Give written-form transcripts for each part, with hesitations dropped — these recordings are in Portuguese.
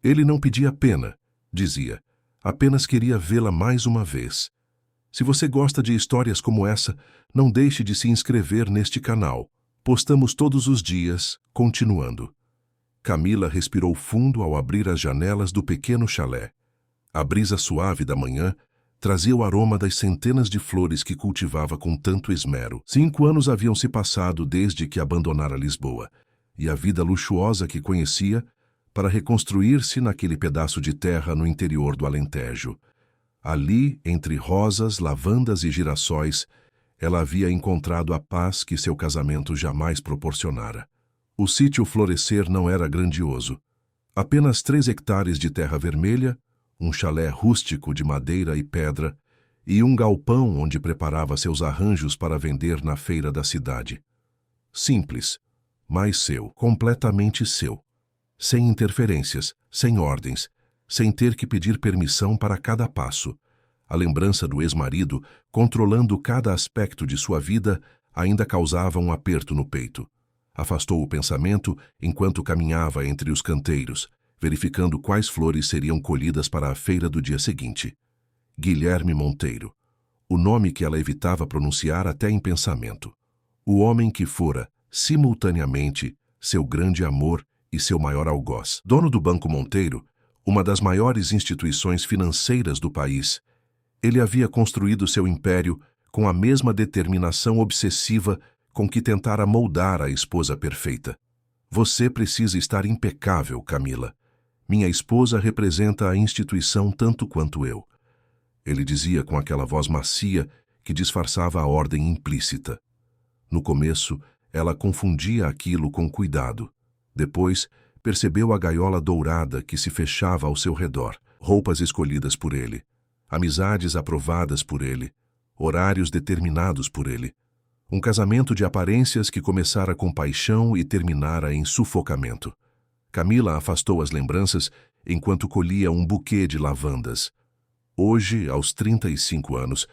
Ele não pedia pena, dizia. Apenas queria vê-la mais uma vez. Se você gosta de histórias como essa, não deixe de se inscrever neste canal. Postamos todos os dias, continuando. Camila respirou fundo ao abrir as janelas do pequeno chalé. A brisa suave da manhã trazia o aroma das centenas de flores que cultivava com tanto esmero. 5 anos haviam se passado desde que abandonara Lisboa, e a vida luxuosa que conhecia, para reconstruir-se naquele pedaço de terra no interior do Alentejo. Ali, entre rosas, lavandas e girassóis, ela havia encontrado a paz que seu casamento jamais proporcionara. O sítio Florescer não era grandioso. Apenas 3 hectares de terra vermelha, um chalé rústico de madeira e pedra e um galpão onde preparava seus arranjos para vender na feira da cidade. Simples, mas seu, completamente seu. Sem interferências, sem ordens, sem ter que pedir permissão para cada passo. A lembrança do ex-marido, controlando cada aspecto de sua vida, ainda causava um aperto no peito. Afastou o pensamento enquanto caminhava entre os canteiros, verificando quais flores seriam colhidas para a feira do dia seguinte. Guilherme Monteiro. O nome que ela evitava pronunciar até em pensamento. O homem que fora, simultaneamente, seu grande amor e seu maior algoz. Dono do Banco Monteiro, uma das maiores instituições financeiras do país, ele havia construído seu império com a mesma determinação obsessiva com que tentara moldar a esposa perfeita. Você precisa estar impecável, Camila. Minha esposa representa a instituição tanto quanto eu. Ele dizia com aquela voz macia que disfarçava a ordem implícita. No começo, ela confundia aquilo com cuidado. Depois, percebeu a gaiola dourada que se fechava ao seu redor, roupas escolhidas por ele, amizades aprovadas por ele, horários determinados por ele. Um casamento de aparências que começara com paixão e terminara em sufocamento. Camila afastou as lembranças enquanto colhia um buquê de lavandas. Hoje, aos 35 anos,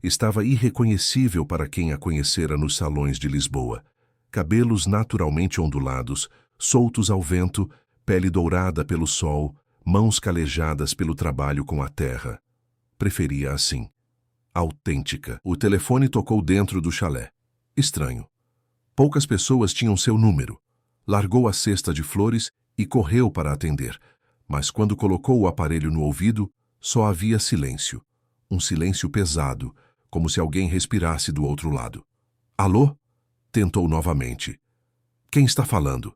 estava irreconhecível para quem a conhecera nos salões de Lisboa. Cabelos naturalmente ondulados, soltos ao vento, pele dourada pelo sol, mãos calejadas pelo trabalho com a terra. Preferia assim. Autêntica. O telefone tocou dentro do chalé. Estranho. Poucas pessoas tinham seu número. Largou a cesta de flores e correu para atender, mas quando colocou o aparelho no ouvido, só havia silêncio. Um silêncio pesado, como se alguém respirasse do outro lado. Alô? Tentou novamente. Quem está falando?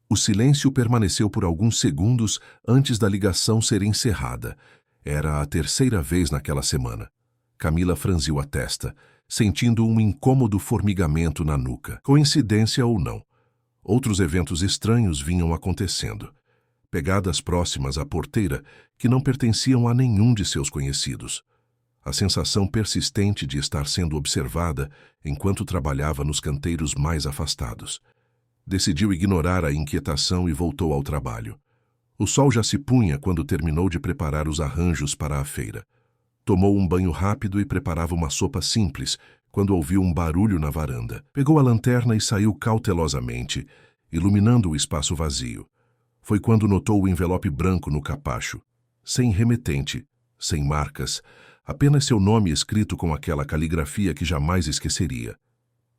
O silêncio permaneceu por alguns segundos antes da ligação ser encerrada. Era a 3ª vez naquela semana. Camila franziu a testa, sentindo um incômodo formigamento na nuca. Coincidência ou não, outros eventos estranhos vinham acontecendo. Pegadas próximas à porteira que não pertenciam a nenhum de seus conhecidos. A sensação persistente de estar sendo observada enquanto trabalhava nos canteiros mais afastados. Decidiu ignorar a inquietação e voltou ao trabalho. O sol já se punha quando terminou de preparar os arranjos para a feira. Tomou um banho rápido e preparava uma sopa simples, quando ouviu um barulho na varanda. Pegou a lanterna e saiu cautelosamente, iluminando o espaço vazio. Foi quando notou o envelope branco no capacho. Sem remetente, sem marcas, apenas seu nome escrito com aquela caligrafia que jamais esqueceria.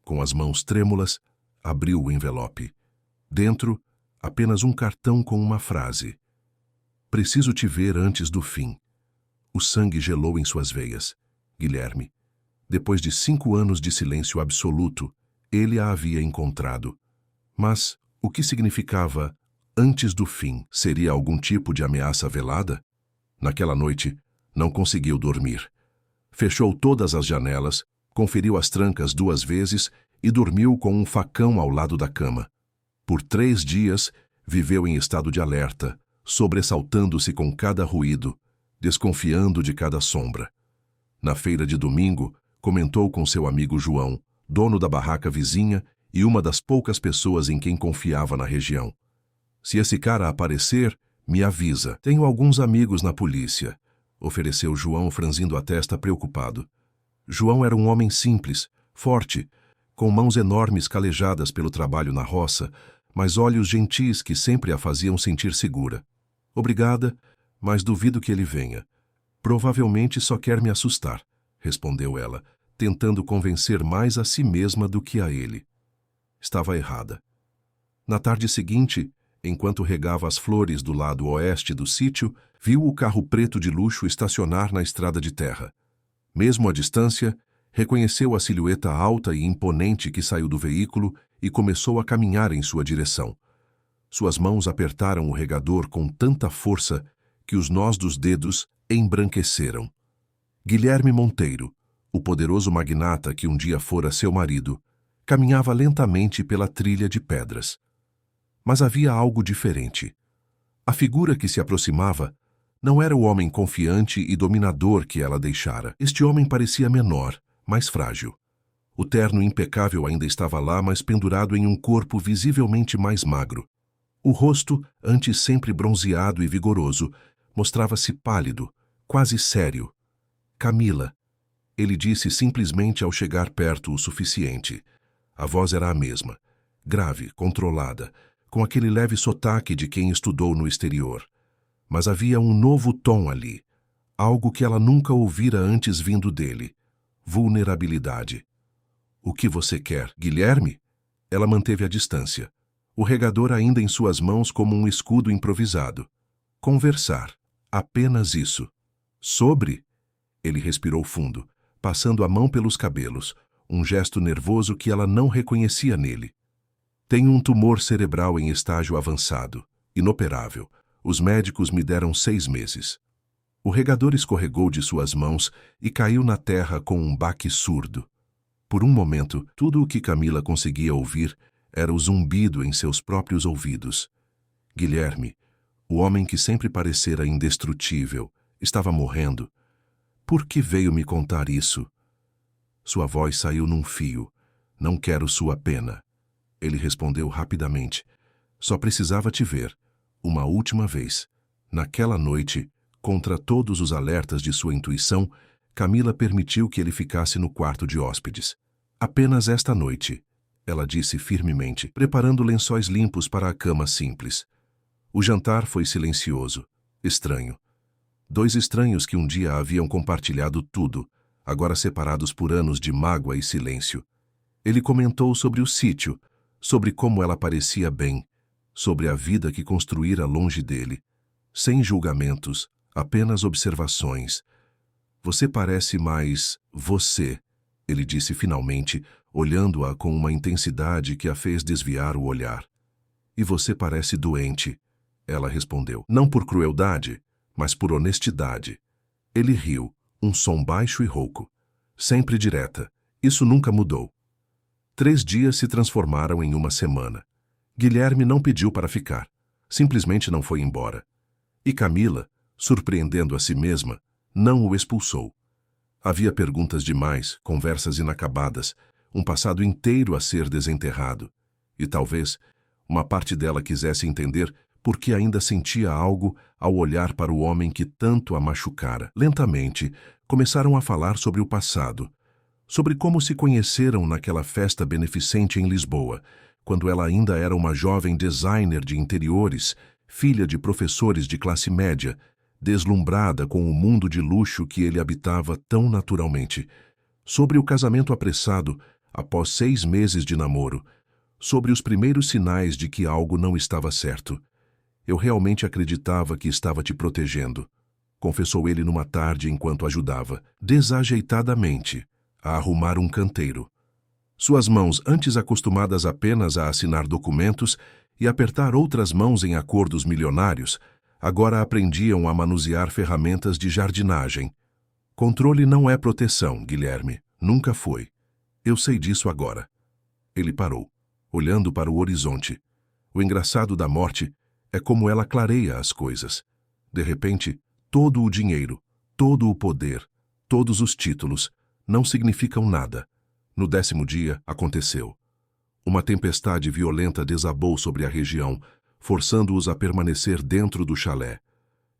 Com as mãos trêmulas, abriu o envelope. Dentro, apenas um cartão com uma frase. Preciso te ver antes do fim. O sangue gelou em suas veias. Guilherme. Depois de 5 anos de silêncio absoluto, ele a havia encontrado. Mas o que significava antes do fim? Seria algum tipo de ameaça velada? Naquela noite, não conseguiu dormir. Fechou todas as janelas, conferiu as trancas 2 vezes e dormiu com um facão ao lado da cama. Por 3 dias, viveu em estado de alerta, sobressaltando-se com cada ruído, desconfiando de cada sombra. Na feira de domingo, comentou com seu amigo João, dono da barraca vizinha e uma das poucas pessoas em quem confiava na região. Se esse cara aparecer, me avisa. Tenho alguns amigos na polícia, ofereceu João, franzindo a testa preocupado. João era um homem simples, forte, com mãos enormes calejadas pelo trabalho na roça, mas olhos gentis que sempre a faziam sentir segura. Obrigada, mas duvido que ele venha. Provavelmente só quer me assustar, respondeu ela, tentando convencer mais a si mesma do que a ele. Estava errada. Na tarde seguinte, enquanto regava as flores do lado oeste do sítio, viu o carro preto de luxo estacionar na estrada de terra. Mesmo à distância, reconheceu a silhueta alta e imponente que saiu do veículo e começou a caminhar em sua direção. Suas mãos apertaram o regador com tanta força que os nós dos dedos embranqueceram. Guilherme Monteiro, o poderoso magnata que um dia fora seu marido, caminhava lentamente pela trilha de pedras. Mas havia algo diferente. A figura que se aproximava não era o homem confiante e dominador que ela deixara. Este homem parecia menor, mais frágil. O terno impecável ainda estava lá, mas pendurado em um corpo visivelmente mais magro. O rosto, antes sempre bronzeado e vigoroso, mostrava-se pálido, quase sério. Camila, ele disse simplesmente ao chegar perto o suficiente. A voz era a mesma, grave, controlada, com aquele leve sotaque de quem estudou no exterior. Mas havia um novo tom ali, algo que ela nunca ouvira antes vindo dele: vulnerabilidade. O que você quer, Guilherme? Ela manteve a distância, o regador ainda em suas mãos como um escudo improvisado. Conversar. Apenas isso. Sobre? Ele respirou fundo, passando a mão pelos cabelos, um gesto nervoso que ela não reconhecia nele. Tenho um tumor cerebral em estágio avançado, inoperável. Os médicos me deram 6 meses. O regador escorregou de suas mãos e caiu na terra com um baque surdo. Por um momento, tudo o que Camila conseguia ouvir era o zumbido em seus próprios ouvidos. Guilherme, o homem que sempre parecera indestrutível, estava morrendo. Por que veio me contar isso? Sua voz saiu num fio. Não quero sua pena. Ele respondeu rapidamente. Só precisava te ver, uma última vez. Naquela noite, contra todos os alertas de sua intuição, Camila permitiu que ele ficasse no quarto de hóspedes. Apenas esta noite, ela disse firmemente, preparando lençóis limpos para a cama simples. O jantar foi silencioso, estranho. 2 estranhos que um dia haviam compartilhado tudo, agora separados por anos de mágoa e silêncio. Ele comentou sobre o sítio, sobre como ela parecia bem, sobre a vida que construíra longe dele. Sem julgamentos, apenas observações. Você parece mais você, ele disse finalmente, olhando-a com uma intensidade que a fez desviar o olhar. E você parece doente, ela respondeu. Não por crueldade, mas por honestidade. Ele riu, um som baixo e rouco. Sempre direta. Isso nunca mudou. 3 dias se transformaram em uma semana. Guilherme não pediu para ficar. Simplesmente não foi embora. E Camila, surpreendendo a si mesma, não o expulsou. Havia perguntas demais, conversas inacabadas, um passado inteiro a ser desenterrado. E talvez uma parte dela quisesse entender por que ainda sentia algo ao olhar para o homem que tanto a machucara. Lentamente, começaram a falar sobre o passado, sobre como se conheceram naquela festa beneficente em Lisboa, quando ela ainda era uma jovem designer de interiores, filha de professores de classe média, deslumbrada com o mundo de luxo que ele habitava tão naturalmente, sobre o casamento apressado após 6 meses de namoro, sobre os primeiros sinais de que algo não estava certo. Eu realmente acreditava que estava te protegendo, confessou ele numa tarde enquanto ajudava, desajeitadamente, a arrumar um canteiro. Suas mãos, antes acostumadas apenas a assinar documentos e apertar outras mãos em acordos milionários, agora aprendiam a manusear ferramentas de jardinagem. Controle não é proteção, Guilherme. Nunca foi. Eu sei disso agora. Ele parou, olhando para o horizonte. O engraçado da morte é como ela clareia as coisas. De repente, todo o dinheiro, todo o poder, todos os títulos não significam nada. No 10º dia, aconteceu. Uma tempestade violenta desabou sobre a região, forçando-os a permanecer dentro do chalé.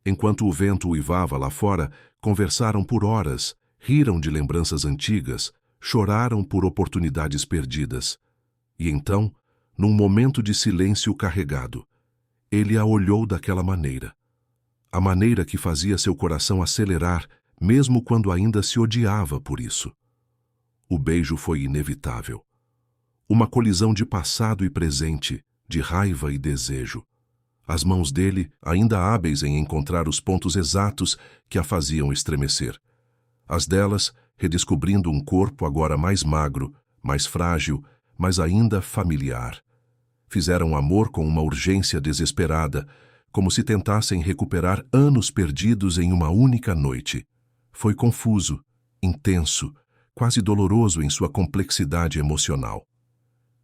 Enquanto o vento uivava lá fora, conversaram por horas, riram de lembranças antigas, choraram por oportunidades perdidas. E então, num momento de silêncio carregado, ele a olhou daquela maneira, a maneira que fazia seu coração acelerar, mesmo quando ainda se odiava por isso. O beijo foi inevitável. Uma colisão de passado e presente, de raiva e desejo. As mãos dele, ainda hábeis em encontrar os pontos exatos que a faziam estremecer. As delas, redescobrindo um corpo agora mais magro, mais frágil, mas ainda familiar. Fizeram amor com uma urgência desesperada, como se tentassem recuperar anos perdidos em uma única noite. Foi confuso, intenso, quase doloroso em sua complexidade emocional.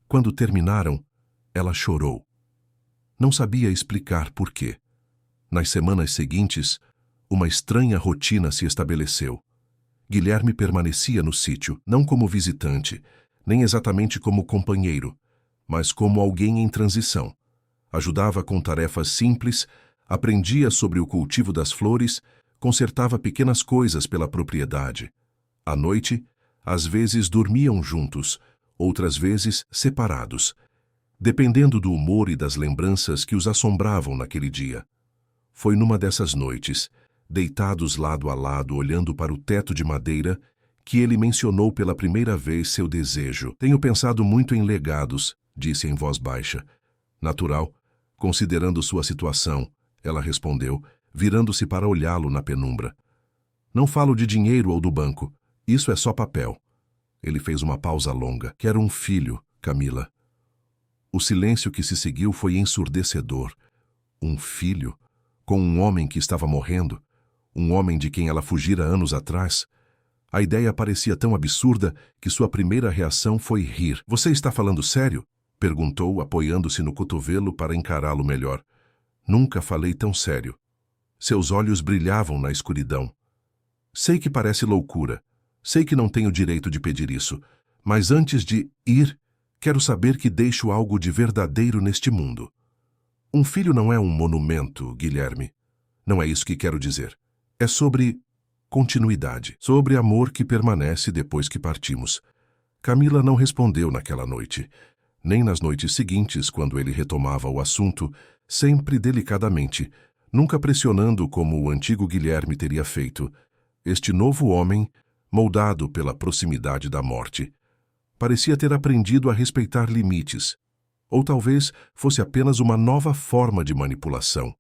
Quando terminaram, ela chorou. Não sabia explicar por quê. Nas semanas seguintes, uma estranha rotina se estabeleceu. Guilherme permanecia no sítio, não como visitante, nem exatamente como companheiro, mas como alguém em transição. Ajudava com tarefas simples, aprendia sobre o cultivo das flores, consertava pequenas coisas pela propriedade. À noite, às vezes dormiam juntos, outras vezes separados, dependendo do humor e das lembranças que os assombravam naquele dia. Foi numa dessas noites, deitados lado a lado olhando para o teto de madeira, que ele mencionou pela primeira vez seu desejo. Tenho pensado muito em legados, disse em voz baixa. Natural, considerando sua situação, ela respondeu, virando-se para olhá-lo na penumbra. Não falo de dinheiro ou do banco, isso é só papel. Ele fez uma pausa longa. Quero um filho, Camila. O silêncio que se seguiu foi ensurdecedor. Um filho? Com um homem que estava morrendo? Um homem de quem ela fugira anos atrás? A ideia parecia tão absurda que sua primeira reação foi rir. Você está falando sério? Perguntou, apoiando-se no cotovelo para encará-lo melhor. Nunca falei tão sério. Seus olhos brilhavam na escuridão. Sei que parece loucura. Sei que não tenho direito de pedir isso. Mas antes de ir, quero saber que deixo algo de verdadeiro neste mundo. Um filho não é um monumento, Guilherme. Não é isso que quero dizer. É sobre continuidade, sobre amor que permanece depois que partimos. Camila não respondeu naquela noite, nem nas noites seguintes, quando ele retomava o assunto, sempre delicadamente, nunca pressionando como o antigo Guilherme teria feito. Este novo homem, moldado pela proximidade da morte, parecia ter aprendido a respeitar limites, ou talvez fosse apenas uma nova forma de manipulação.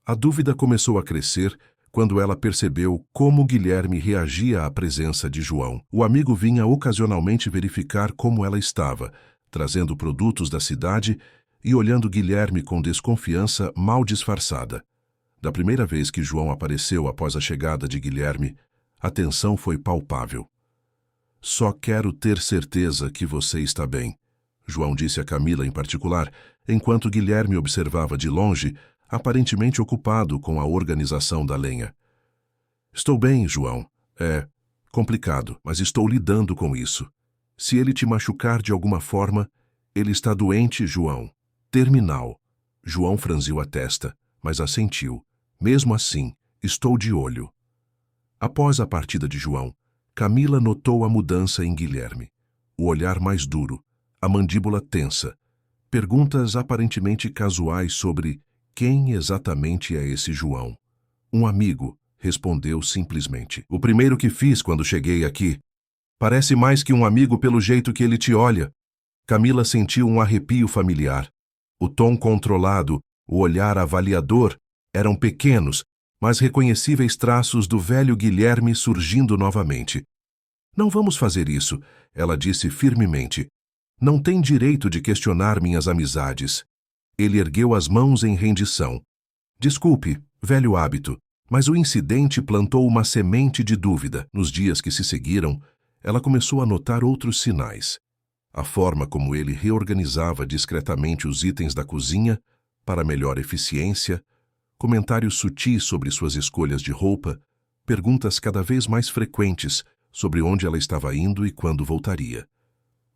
A dúvida começou a crescer quando ela percebeu como Guilherme reagia à presença de João. O amigo vinha ocasionalmente verificar como ela estava, trazendo produtos da cidade e olhando Guilherme com desconfiança mal disfarçada. Da primeira vez que João apareceu após a chegada de Guilherme, a tensão foi palpável. Só quero ter certeza que você está bem, João disse a Camila em particular, enquanto Guilherme observava de longe, aparentemente ocupado com a organização da lenha. Estou bem, João. É complicado, mas estou lidando com isso. Se ele te machucar de alguma forma, ele está doente, João. Terminal. João franziu a testa, mas assentiu. Mesmo assim, estou de olho. Após a partida de João, Camila notou a mudança em Guilherme. O olhar mais duro, a mandíbula tensa. Perguntas aparentemente casuais sobre quem exatamente é esse João. Um amigo, respondeu simplesmente. O primeiro que fiz quando cheguei aqui. Parece mais que um amigo pelo jeito que ele te olha. Camila sentiu um arrepio familiar. O tom controlado, o olhar avaliador, eram pequenos, mas reconhecíveis traços do velho Guilherme surgindo novamente. Não vamos fazer isso, ela disse firmemente. Não tem direito de questionar minhas amizades. Ele ergueu as mãos em rendição. Desculpe, velho hábito, mas o incidente plantou uma semente de dúvida. Nos dias que se seguiram, ela começou a notar outros sinais. A forma como ele reorganizava discretamente os itens da cozinha para melhor eficiência, comentários sutis sobre suas escolhas de roupa, perguntas cada vez mais frequentes sobre onde ela estava indo e quando voltaria.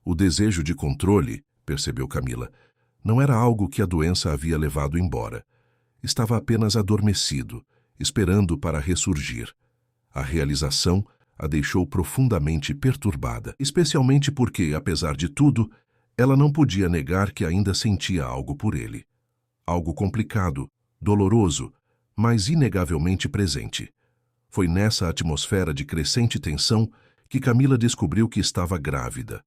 O desejo de controle, percebeu Camila, não era algo que a doença havia levado embora. Estava apenas adormecido, esperando para ressurgir. A realização a deixou profundamente perturbada, especialmente porque, apesar de tudo, ela não podia negar que ainda sentia algo por ele. Algo complicado, doloroso, mas inegavelmente presente. Foi nessa atmosfera de crescente tensão que Camila descobriu que estava grávida.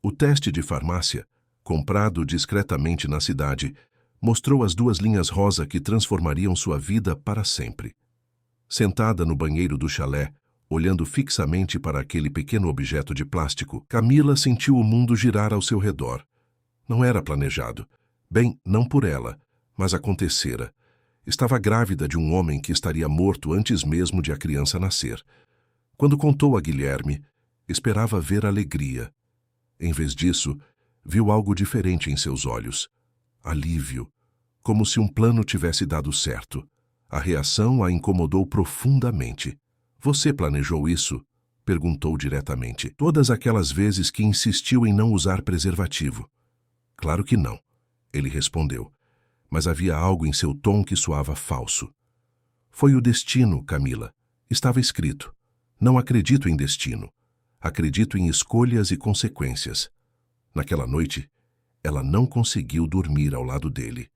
O teste de farmácia, comprado discretamente na cidade, mostrou as 2 linhas rosa que transformariam sua vida para sempre. Sentada no banheiro do chalé, olhando fixamente para aquele pequeno objeto de plástico, Camila sentiu o mundo girar ao seu redor. Não era planejado. Bem, não por ela, mas acontecera. Estava grávida de um homem que estaria morto antes mesmo de a criança nascer. Quando contou a Guilherme, esperava ver alegria. Em vez disso, viu algo diferente em seus olhos. Alívio, como se um plano tivesse dado certo. A reação a incomodou profundamente. Você planejou isso? Perguntou diretamente. Todas aquelas vezes que insistiu em não usar preservativo. Claro que não, ele respondeu. Mas havia algo em seu tom que soava falso. Foi o destino, Camila. Estava escrito. Não acredito em destino. Acredito em escolhas e consequências. Naquela noite, ela não conseguiu dormir ao lado dele.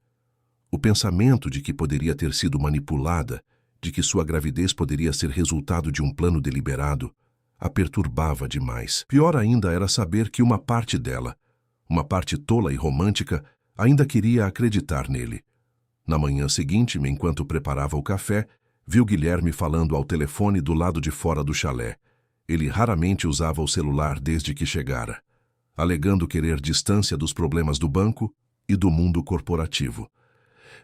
O pensamento de que poderia ter sido manipulada, de que sua gravidez poderia ser resultado de um plano deliberado, a perturbava demais. Pior ainda era saber que uma parte dela, uma parte tola e romântica, ainda queria acreditar nele. Na manhã seguinte, enquanto preparava o café, viu Guilherme falando ao telefone do lado de fora do chalé. Ele raramente usava o celular desde que chegara, alegando querer distância dos problemas do banco e do mundo corporativo.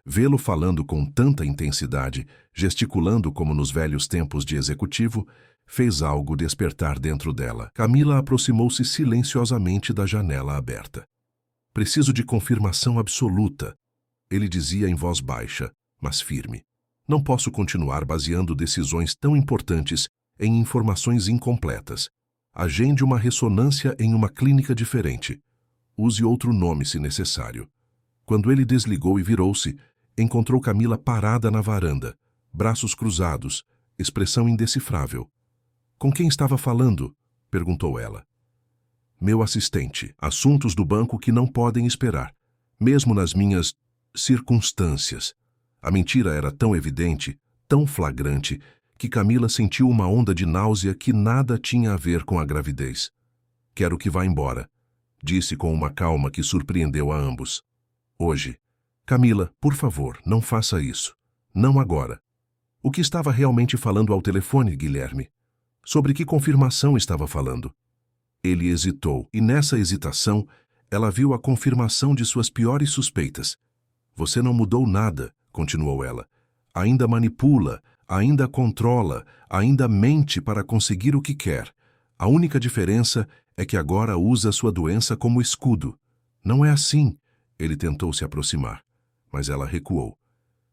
Vê-lo falando com tanta intensidade, gesticulando como nos velhos tempos de executivo, fez algo despertar dentro dela. Camila aproximou-se silenciosamente da janela aberta. Preciso de confirmação absoluta, ele dizia em voz baixa, mas firme. Não posso continuar baseando decisões tão importantes em informações incompletas. Agende uma ressonância em uma clínica diferente. Use outro nome se necessário. Quando ele desligou e virou-se, encontrou Camila parada na varanda, braços cruzados, expressão indecifrável. Com quem estava falando? Perguntou ela. Meu assistente. Assuntos do banco que não podem esperar, mesmo nas minhas circunstâncias. A mentira era tão evidente, tão flagrante, que Camila sentiu uma onda de náusea que nada tinha a ver com a gravidez. Quero que vá embora, disse com uma calma que surpreendeu a ambos. Hoje. Camila, por favor, não faça isso. Não agora. O que estava realmente falando ao telefone, Guilherme? Sobre que confirmação estava falando? Ele hesitou, e nessa hesitação, ela viu a confirmação de suas piores suspeitas. Você não mudou nada, continuou ela. Ainda manipula, ainda controla, ainda mente para conseguir o que quer. A única diferença é que agora usa sua doença como escudo. Não é assim. Ele tentou se aproximar, mas ela recuou.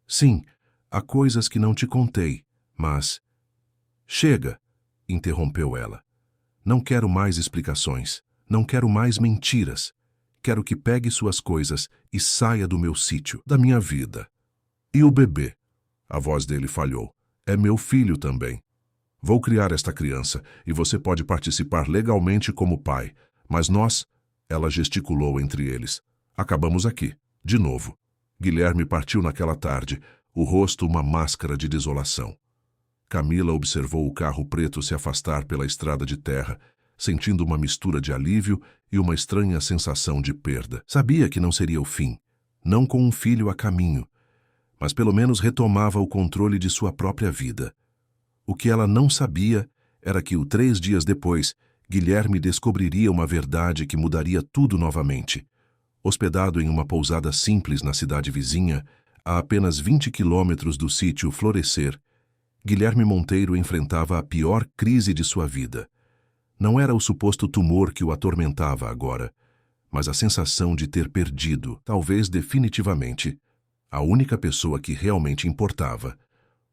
Sim, há coisas que não te contei, mas... Chega, interrompeu ela. Não quero mais explicações, não quero mais mentiras. Quero que pegue suas coisas e saia do meu sítio, da minha vida. E o bebê? A voz dele falhou. É meu filho também. Vou criar esta criança e você pode participar legalmente como pai, mas nós... Ela gesticulou entre eles. Acabamos aqui, de novo. Guilherme partiu naquela tarde, o rosto uma máscara de desolação. Camila observou o carro preto se afastar pela estrada de terra, sentindo uma mistura de alívio e uma estranha sensação de perda. Sabia que não seria o fim, não com um filho a caminho, mas pelo menos retomava o controle de sua própria vida. O que ela não sabia era que 3 dias depois, Guilherme descobriria uma verdade que mudaria tudo novamente. Hospedado em uma pousada simples na cidade vizinha, a apenas 20 quilômetros do sítio Florescer, Guilherme Monteiro enfrentava a pior crise de sua vida. Não era o suposto tumor que o atormentava agora, mas a sensação de ter perdido, talvez definitivamente, a única pessoa que realmente importava.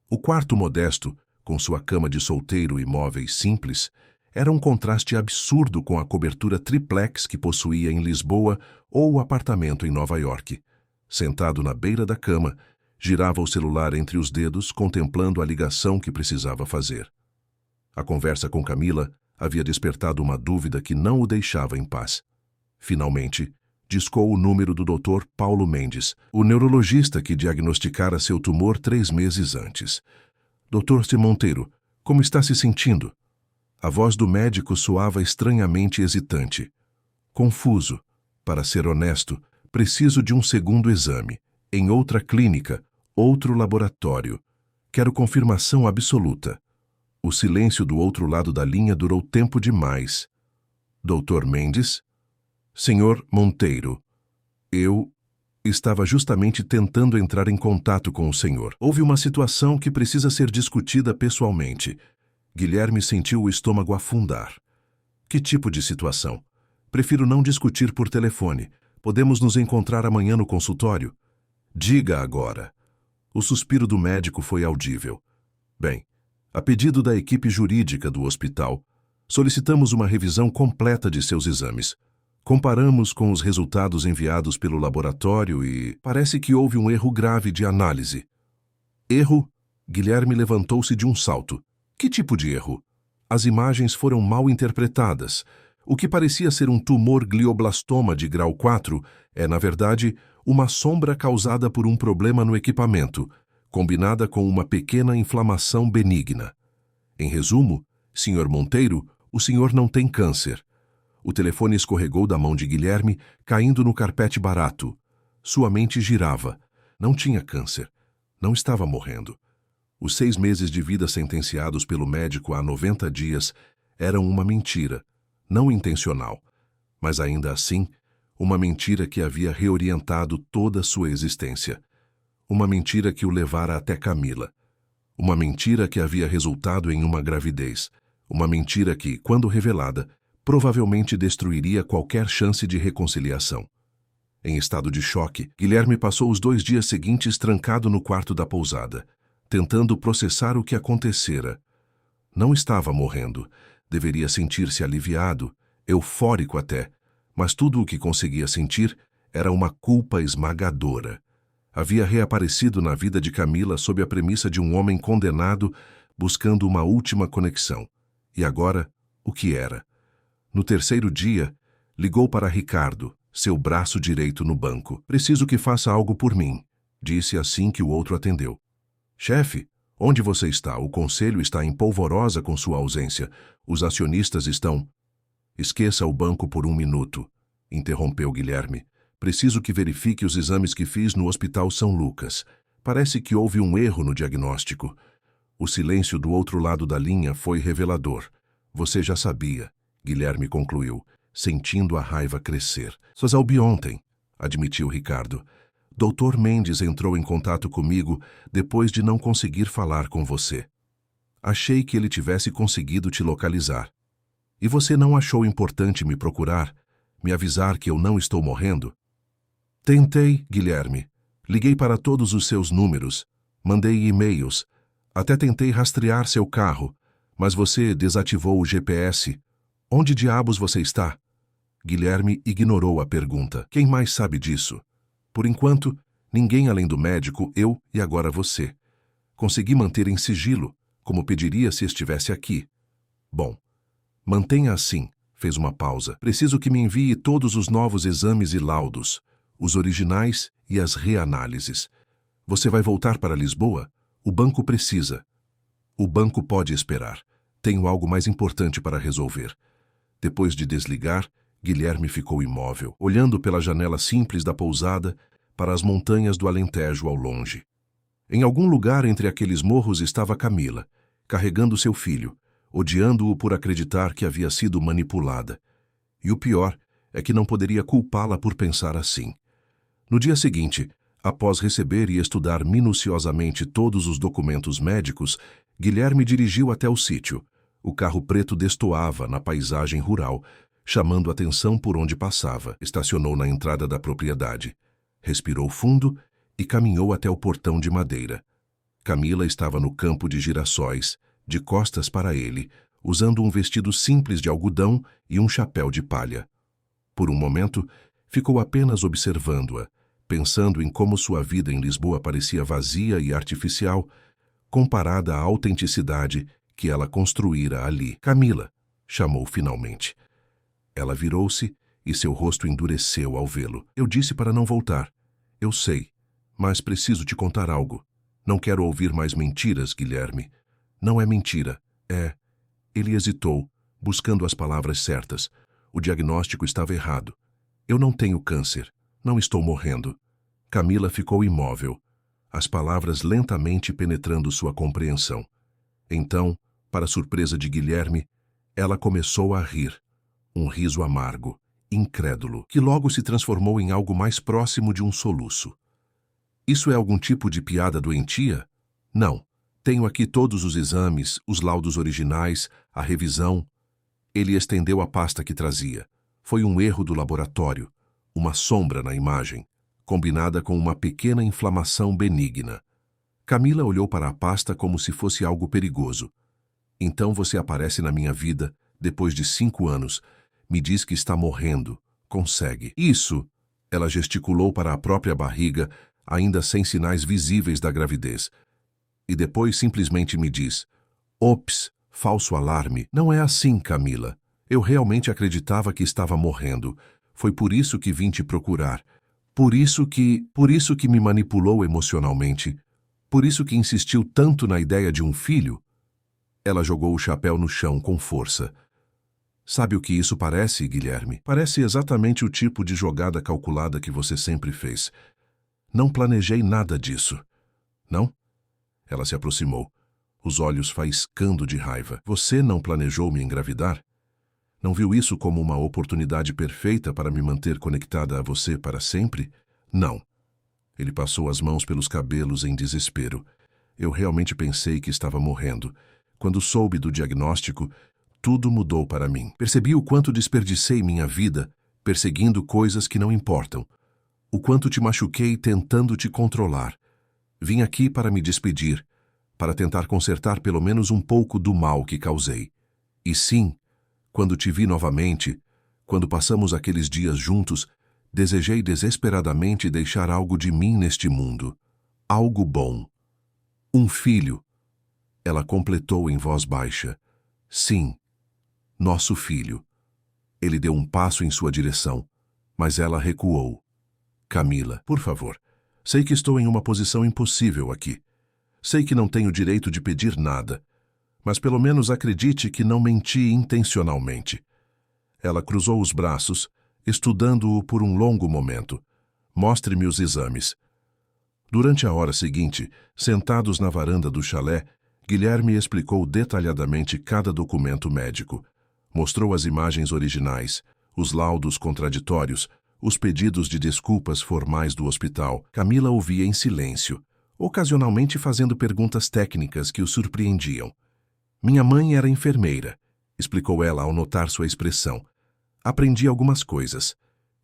O quarto modesto, com sua cama de solteiro e móveis simples, era um contraste absurdo com a cobertura triplex que possuía em Lisboa ou o apartamento em Nova York. Sentado na beira da cama, girava o celular entre os dedos, contemplando a ligação que precisava fazer. A conversa com Camila havia despertado uma dúvida que não o deixava em paz. Finalmente, discou o número do Dr. Paulo Mendes, o neurologista que diagnosticara seu tumor 3 meses antes. Dr. Monteiro, como está se sentindo? A voz do médico soava estranhamente hesitante. Confuso. Para ser honesto, preciso de um segundo exame, em outra clínica, outro laboratório. Quero confirmação absoluta. O silêncio do outro lado da linha durou tempo demais. Dr. Mendes? Senhor Monteiro, eu estava justamente tentando entrar em contato com o senhor. Houve uma situação que precisa ser discutida pessoalmente. Guilherme sentiu o estômago afundar. Que tipo de situação? Prefiro não discutir por telefone. Podemos nos encontrar amanhã no consultório? Diga agora. O suspiro do médico foi audível. Bem, a pedido da equipe jurídica do hospital, solicitamos uma revisão completa de seus exames. Comparamos com os resultados enviados pelo laboratório e parece que houve um erro grave de análise. Erro? Guilherme levantou-se de um salto. Que tipo de erro? As imagens foram mal interpretadas. O que parecia ser um tumor glioblastoma de grau 4 é, na verdade, uma sombra causada por um problema no equipamento, combinada com uma pequena inflamação benigna. Em resumo, Sr. Monteiro, o senhor não tem câncer. O telefone escorregou da mão de Guilherme, caindo no carpete barato. Sua mente girava. Não tinha câncer. Não estava morrendo. Os 6 meses de vida sentenciados pelo médico há 90 dias eram uma mentira, não intencional, mas ainda assim, uma mentira que havia reorientado toda a sua existência. Uma mentira que o levara até Camila. Uma mentira que havia resultado em uma gravidez. Uma mentira que, quando revelada, provavelmente destruiria qualquer chance de reconciliação. Em estado de choque, Guilherme passou os 2 dias seguintes trancado no quarto da pousada, tentando processar o que acontecera. Não estava morrendo. Deveria sentir-se aliviado, eufórico até, mas tudo o que conseguia sentir era uma culpa esmagadora. Havia reaparecido na vida de Camila sob a premissa de um homem condenado buscando uma última conexão. E agora, o que era? No 3º dia, ligou para Ricardo, seu braço direito no banco. Preciso que faça algo por mim, disse assim que o outro atendeu. Chefe, onde você está? O conselho está em polvorosa com sua ausência. Os acionistas estão... Esqueça o banco por 1 minuto, interrompeu Guilherme. Preciso que verifique os exames que fiz no Hospital São Lucas. Parece que houve um erro no diagnóstico. O silêncio do outro lado da linha foi revelador. Você já sabia, Guilherme concluiu, sentindo a raiva crescer. Só soube ontem, admitiu Ricardo. Dr. Mendes entrou em contato comigo depois de não conseguir falar com você. Achei que ele tivesse conseguido te localizar. E você não achou importante me procurar, me avisar que eu não estou morrendo? Tentei, Guilherme. Liguei para todos os seus números, mandei e-mails, até tentei rastrear seu carro, mas você desativou o GPS. Onde diabos você está? Guilherme ignorou a pergunta. Quem mais sabe disso? Por enquanto, ninguém além do médico, eu e agora você. Consegui manter em sigilo, como pediria se estivesse aqui. Bom, mantenha assim, fez uma pausa. Preciso que me envie todos os novos exames e laudos, os originais e as reanálises. Você vai voltar para Lisboa? O banco precisa. O banco pode esperar. Tenho algo mais importante para resolver. Depois de desligar, Guilherme ficou imóvel, olhando pela janela simples da pousada para as montanhas do Alentejo ao longe. Em algum lugar entre aqueles morros estava Camila, carregando seu filho, odiando-o por acreditar que havia sido manipulada. E o pior é que não poderia culpá-la por pensar assim. No dia seguinte, após receber e estudar minuciosamente todos os documentos médicos, Guilherme dirigiu até o sítio. O carro preto destoava na paisagem rural, chamando atenção por onde passava. Estacionou na entrada da propriedade. Respirou fundo e caminhou até o portão de madeira. Camila estava no campo de girassóis, de costas para ele, usando um vestido simples de algodão e um chapéu de palha. Por um momento, ficou apenas observando-a, pensando em como sua vida em Lisboa parecia vazia e artificial, comparada à autenticidade que ela construíra ali. Camila, chamou finalmente. Ela virou-se e seu rosto endureceu ao vê-lo. Eu disse para não voltar. Eu sei, mas preciso te contar algo. Não quero ouvir mais mentiras, Guilherme. Não é mentira, é... Ele hesitou, buscando as palavras certas. O diagnóstico estava errado. Eu não tenho câncer. Não estou morrendo. Camila ficou imóvel, as palavras lentamente penetrando sua compreensão. Então, para surpresa de Guilherme, ela começou a rir. Um riso amargo, incrédulo, que logo se transformou em algo mais próximo de um soluço. Isso é algum tipo de piada doentia? Não. Tenho aqui todos os exames, os laudos originais, a revisão. Ele estendeu a pasta que trazia. Foi um erro do laboratório, uma sombra na imagem, combinada com uma pequena inflamação benigna. Camila olhou para a pasta como se fosse algo perigoso. Então você aparece na minha vida, depois de 5 anos, me diz que está morrendo. Consegue. Isso! Ela gesticulou para a própria barriga, ainda sem sinais visíveis da gravidez. E depois simplesmente me diz: ops, falso alarme. Não é assim, Camila. Eu realmente acreditava que estava morrendo. Foi por isso que vim te procurar. Por isso que me manipulou emocionalmente. Por isso que insistiu tanto na ideia de um filho. Ela jogou o chapéu no chão com força. Sabe o que isso parece, Guilherme? Parece exatamente o tipo de jogada calculada que você sempre fez. Não planejei nada disso. Não? Ela se aproximou, os olhos faiscando de raiva. Você não planejou me engravidar? Não viu isso como uma oportunidade perfeita para me manter conectada a você para sempre? Não. Ele passou as mãos pelos cabelos em desespero. Eu realmente pensei que estava morrendo. Quando soube do diagnóstico, tudo mudou para mim. Percebi o quanto desperdicei minha vida perseguindo coisas que não importam. O quanto te machuquei tentando te controlar. Vim aqui para me despedir, para tentar consertar pelo menos um pouco do mal que causei. E sim, quando te vi novamente, quando passamos aqueles dias juntos, desejei desesperadamente deixar algo de mim neste mundo. Algo bom. Um filho. Ela completou em voz baixa. Sim, nosso filho. Ele deu um passo em sua direção, mas ela recuou. Camila, por favor. Sei que estou em uma posição impossível aqui. Sei que não tenho direito de pedir nada, mas pelo menos acredite que não menti intencionalmente. Ela cruzou os braços, estudando-o por um longo momento. Mostre-me os exames. Durante a hora seguinte, sentados na varanda do chalé, Guilherme explicou detalhadamente cada documento médico. Mostrou as imagens originais, os laudos contraditórios, os pedidos de desculpas formais do hospital. Camila ouvia em silêncio, ocasionalmente fazendo perguntas técnicas que o surpreendiam. Minha mãe era enfermeira, explicou ela ao notar sua expressão. Aprendi algumas coisas.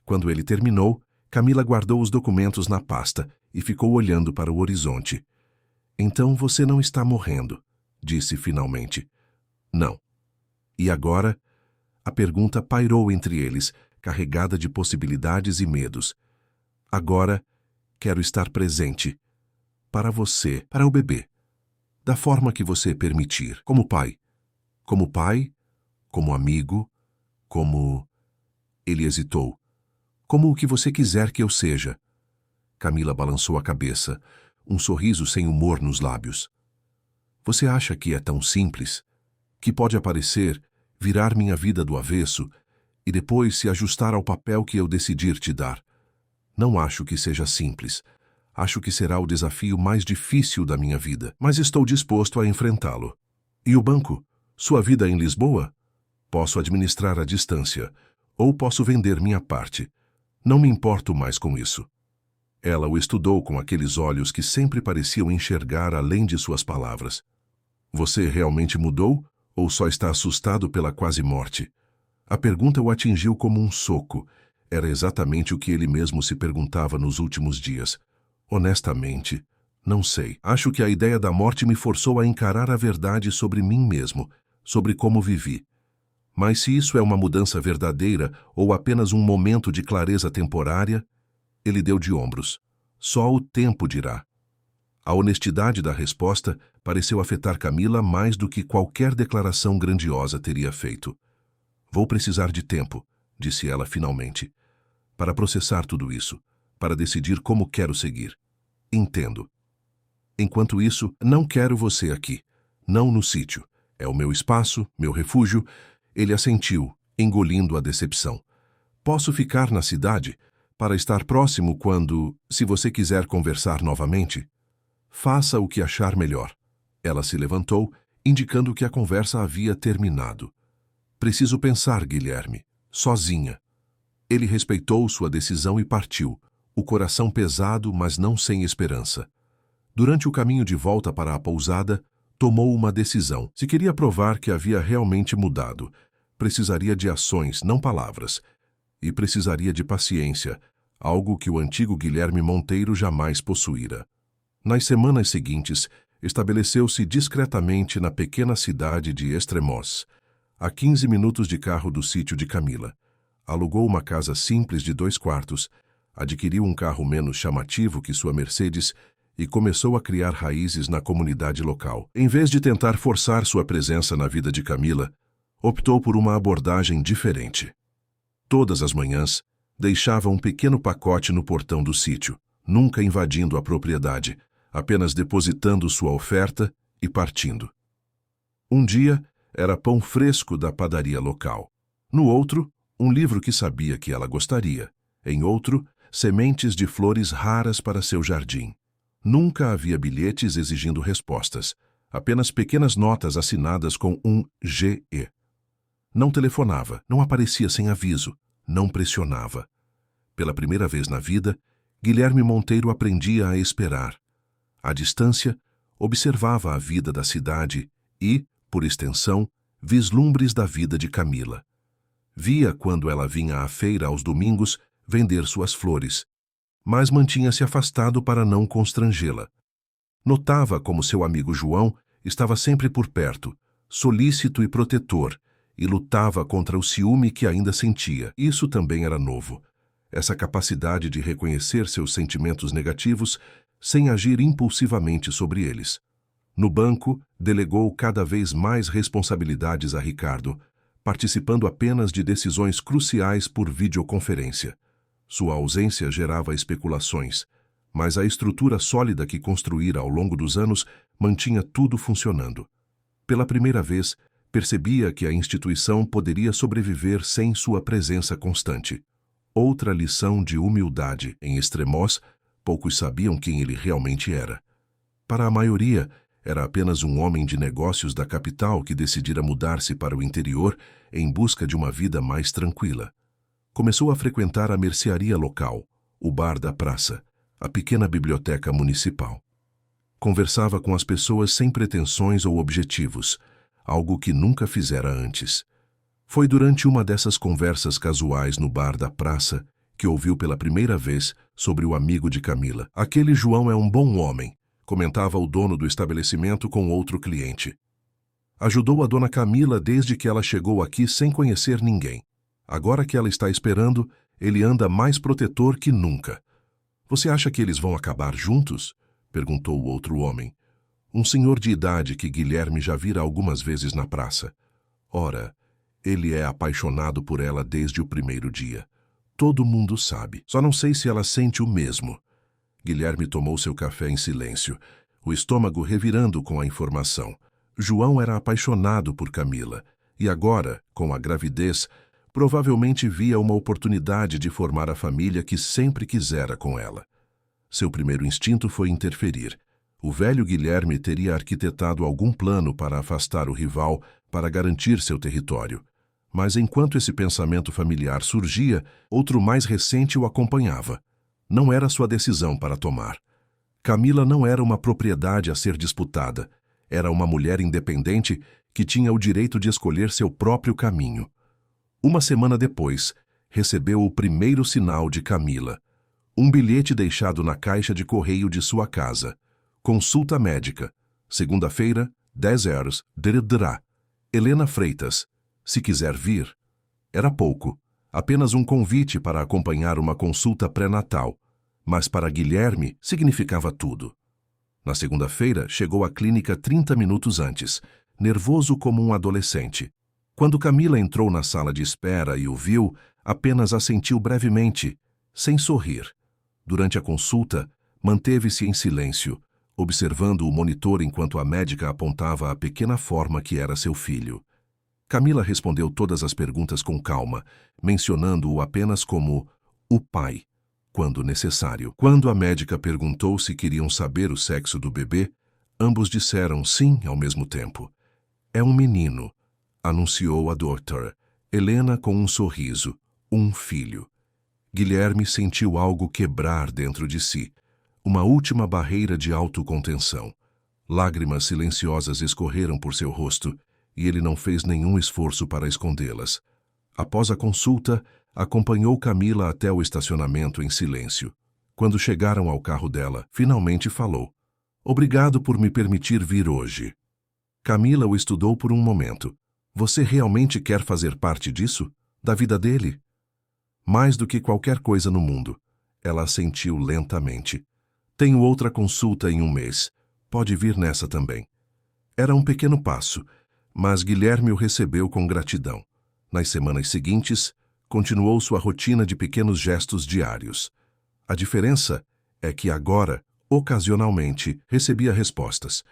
Quando ele terminou, Camila guardou os documentos na pasta e ficou olhando para o horizonte. Então você não está morrendo, disse finalmente. Não. E agora? A pergunta pairou entre eles, carregada de possibilidades e medos. Agora, quero estar presente. Para você, para o bebê. Da forma que você permitir. Como pai. Como pai, como amigo, como... Ele hesitou. Como o que você quiser que eu seja. Camila balançou a cabeça, um sorriso sem humor nos lábios. Você acha que é tão simples? Que pode aparecer, virar minha vida do avesso e depois se ajustar ao papel que eu decidir te dar? Não acho que seja simples. Acho que será o desafio mais difícil da minha vida, mas estou disposto a enfrentá-lo. E o banco? Sua vida em Lisboa? Posso administrar à distância, ou posso vender minha parte. Não me importo mais com isso. Ela o estudou com aqueles olhos que sempre pareciam enxergar além de suas palavras. Você realmente mudou, ou só está assustado pela quase morte? A pergunta o atingiu como um soco. Era exatamente o que ele mesmo se perguntava nos últimos dias. Honestamente, não sei. Acho que a ideia da morte me forçou a encarar a verdade sobre mim mesmo, sobre como vivi. Mas se isso é uma mudança verdadeira ou apenas um momento de clareza temporária, ele deu de ombros. Só o tempo dirá. A honestidade da resposta pareceu afetar Camila mais do que qualquer declaração grandiosa teria feito. Vou precisar de tempo, disse ela finalmente, para processar tudo isso, para decidir como quero seguir. Entendo. Enquanto isso, não quero você aqui. Não no sítio. É o meu espaço, meu refúgio. Ele assentiu, engolindo a decepção. Posso ficar na cidade para estar próximo quando, se você quiser conversar novamente? Faça o que achar melhor. Ela se levantou, indicando que a conversa havia terminado. Preciso pensar, Guilherme. Sozinha. Ele respeitou sua decisão e partiu, o coração pesado, mas não sem esperança. Durante o caminho de volta para a pousada, tomou uma decisão. Se queria provar que havia realmente mudado, precisaria de ações, não palavras. E precisaria de paciência, algo que o antigo Guilherme Monteiro jamais possuíra. Nas semanas seguintes, estabeleceu-se discretamente na pequena cidade de Estremoz, a 15 minutos de carro do sítio de Camila. Alugou uma casa simples de 2 quartos, adquiriu um carro menos chamativo que sua Mercedes e começou a criar raízes na comunidade local. Em vez de tentar forçar sua presença na vida de Camila, optou por uma abordagem diferente. Todas as manhãs, deixava um pequeno pacote no portão do sítio, nunca invadindo a propriedade, apenas depositando sua oferta e partindo. Um dia, era pão fresco da padaria local. No outro, um livro que sabia que ela gostaria. Em outro, sementes de flores raras para seu jardim. Nunca havia bilhetes exigindo respostas, apenas pequenas notas assinadas com um GE. Não telefonava, não aparecia sem aviso, não pressionava. Pela primeira vez na vida, Guilherme Monteiro aprendia a esperar. À distância, observava a vida da cidade e, por extensão, vislumbres da vida de Camila. Via quando ela vinha à feira aos domingos vender suas flores, mas mantinha-se afastado para não constrangê-la. Notava como seu amigo João estava sempre por perto, solícito e protetor, e lutava contra o ciúme que ainda sentia. Isso também era novo. Essa capacidade de reconhecer seus sentimentos negativos sem agir impulsivamente sobre eles. No banco, delegou cada vez mais responsabilidades a Ricardo, participando apenas de decisões cruciais por videoconferência. Sua ausência gerava especulações, mas a estrutura sólida que construíra ao longo dos anos mantinha tudo funcionando. Pela primeira vez, percebia que a instituição poderia sobreviver sem sua presença constante. Outra lição de humildade. Em Estremoz, poucos sabiam quem ele realmente era. Para a maioria, era apenas um homem de negócios da capital que decidira mudar-se para o interior em busca de uma vida mais tranquila. Começou a frequentar a mercearia local, o bar da praça, a pequena biblioteca municipal. Conversava com as pessoas sem pretensões ou objetivos, algo que nunca fizera antes. Foi durante uma dessas conversas casuais no bar da praça que ouviu pela primeira vez sobre o amigo de Camila. Aquele João é um bom homem, comentava o dono do estabelecimento com outro cliente. Ajudou a dona Camila desde que ela chegou aqui sem conhecer ninguém. Agora que ela está esperando, ele anda mais protetor que nunca. Você acha que eles vão acabar juntos? Perguntou o outro homem. Um senhor de idade que Guilherme já vira algumas vezes na praça. Ora, ele é apaixonado por ela desde o primeiro dia. Todo mundo sabe. Só não sei se ela sente o mesmo. Guilherme tomou seu café em silêncio, o estômago revirando com a informação. João era apaixonado por Camila, e agora, com a gravidez, provavelmente via uma oportunidade de formar a família que sempre quisera com ela. Seu primeiro instinto foi interferir. O velho Guilherme teria arquitetado algum plano para afastar o rival para garantir seu território. Mas enquanto esse pensamento familiar surgia, outro mais recente o acompanhava. Não era sua decisão para tomar. Camila não era uma propriedade a ser disputada. Era uma mulher independente que tinha o direito de escolher seu próprio caminho. Uma semana depois, recebeu o primeiro sinal de Camila. Um bilhete deixado na caixa de correio de sua casa. Consulta médica. Segunda-feira, 10 horas. Drá. Helena Freitas. Se quiser vir. Era pouco. Apenas um convite para acompanhar uma consulta pré-natal. Mas para Guilherme significava tudo. Na segunda-feira, chegou à clínica 30 minutos antes, nervoso como um adolescente. Quando Camila entrou na sala de espera e o viu, apenas assentiu brevemente, sem sorrir. Durante a consulta, manteve-se em silêncio, observando o monitor enquanto a médica apontava a pequena forma que era seu filho. Camila respondeu todas as perguntas com calma, mencionando-o apenas como o pai, quando necessário. Quando a médica perguntou se queriam saber o sexo do bebê, ambos disseram sim ao mesmo tempo. É um menino, anunciou a doutora. Helena com um sorriso, um filho. Guilherme sentiu algo quebrar dentro de si, uma última barreira de autocontenção. Lágrimas silenciosas escorreram por seu rosto e ele não fez nenhum esforço para escondê-las. Após a consulta, acompanhou Camila até o estacionamento em silêncio. Quando chegaram ao carro dela, finalmente falou: "Obrigado por me permitir vir hoje." Camila o estudou por um momento. "Você realmente quer fazer parte disso? Da vida dele?" "Mais do que qualquer coisa no mundo." Ela assentiu lentamente. "Tenho outra consulta em um mês. Pode vir nessa também." Era um pequeno passo, mas Guilherme o recebeu com gratidão. Nas semanas seguintes, continuou sua rotina de pequenos gestos diários. A diferença é que agora, ocasionalmente, recebia respostas.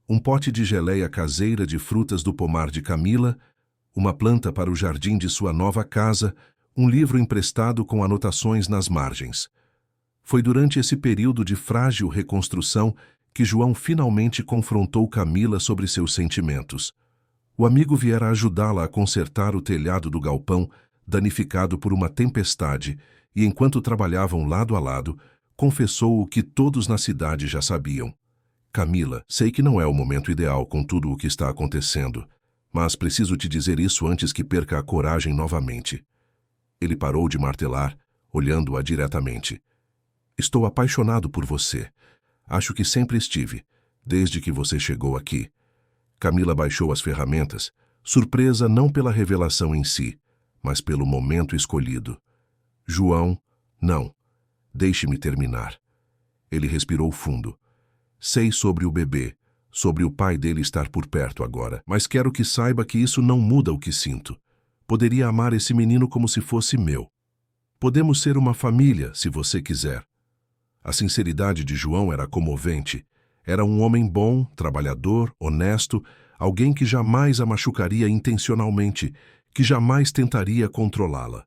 Um pote de geleia caseira de frutas do pomar de Camila, uma planta para o jardim de sua nova casa, um livro emprestado com anotações nas margens. Foi durante esse período de frágil reconstrução que João finalmente confrontou Camila sobre seus sentimentos. O amigo viera ajudá-la a consertar o telhado do galpão, danificado por uma tempestade, e enquanto trabalhavam lado a lado, confessou o que todos na cidade já sabiam. "Camila, sei que não é o momento ideal com tudo o que está acontecendo, mas preciso te dizer isso antes que perca a coragem novamente." Ele parou de martelar, olhando-a diretamente. "Estou apaixonado por você. Acho que sempre estive, desde que você chegou aqui." Camila baixou as ferramentas, surpresa não pela revelação em si, mas pelo momento escolhido. "João, não. Deixe-me terminar." Ele respirou fundo. "Sei sobre o bebê, sobre o pai dele estar por perto agora, mas quero que saiba que isso não muda o que sinto. Poderia amar esse menino como se fosse meu. Podemos ser uma família, se você quiser." A sinceridade de João era comovente. Era um homem bom, trabalhador, honesto, alguém que jamais a machucaria intencionalmente, que jamais tentaria controlá-la.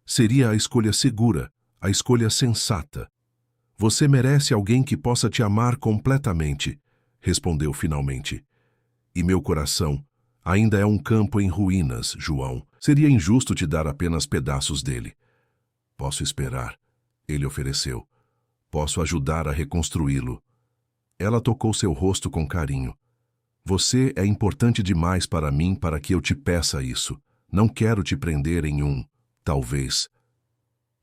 Seria a escolha segura, a escolha sensata. "Você merece alguém que possa te amar completamente", respondeu finalmente. "E meu coração ainda é um campo em ruínas, João. Seria injusto te dar apenas pedaços dele." "Posso esperar", ele ofereceu. "Posso ajudar a reconstruí-lo." Ela tocou seu rosto com carinho. "Você é importante demais para mim para que eu te peça isso. Não quero te prender em um talvez."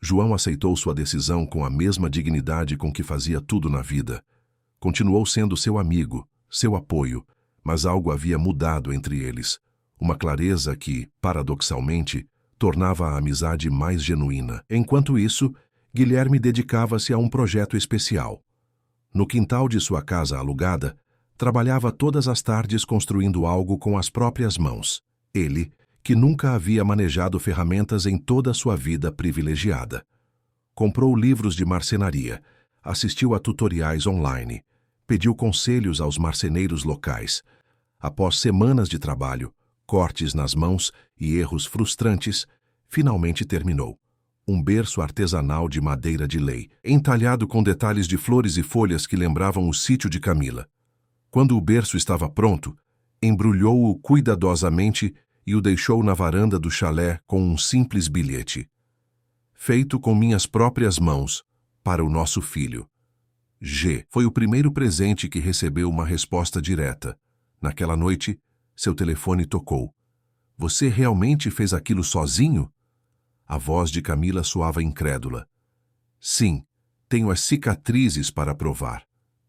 João aceitou sua decisão com a mesma dignidade com que fazia tudo na vida. Continuou sendo seu amigo, seu apoio, mas algo havia mudado entre eles. Uma clareza que, paradoxalmente, tornava a amizade mais genuína. Enquanto isso, Guilherme dedicava-se a um projeto especial. No quintal de sua casa alugada, trabalhava todas as tardes construindo algo com as próprias mãos. Ele, que nunca havia manejado ferramentas em toda a sua vida privilegiada. Comprou livros de marcenaria, assistiu a tutoriais online, pediu conselhos aos marceneiros locais. Após semanas de trabalho, cortes nas mãos e erros frustrantes, finalmente terminou. Um berço artesanal de madeira de lei, entalhado com detalhes de flores e folhas que lembravam o sítio de Camila. Quando o berço estava pronto, embrulhou-o cuidadosamente e o deixou na varanda do chalé com um simples bilhete. "Feito com minhas próprias mãos, para o nosso filho. G." Foi o primeiro presente que recebeu uma resposta direta. Naquela noite, seu telefone tocou. "Você realmente fez aquilo sozinho?" A voz de Camila soava incrédula. "Sim, tenho as cicatrizes para provar."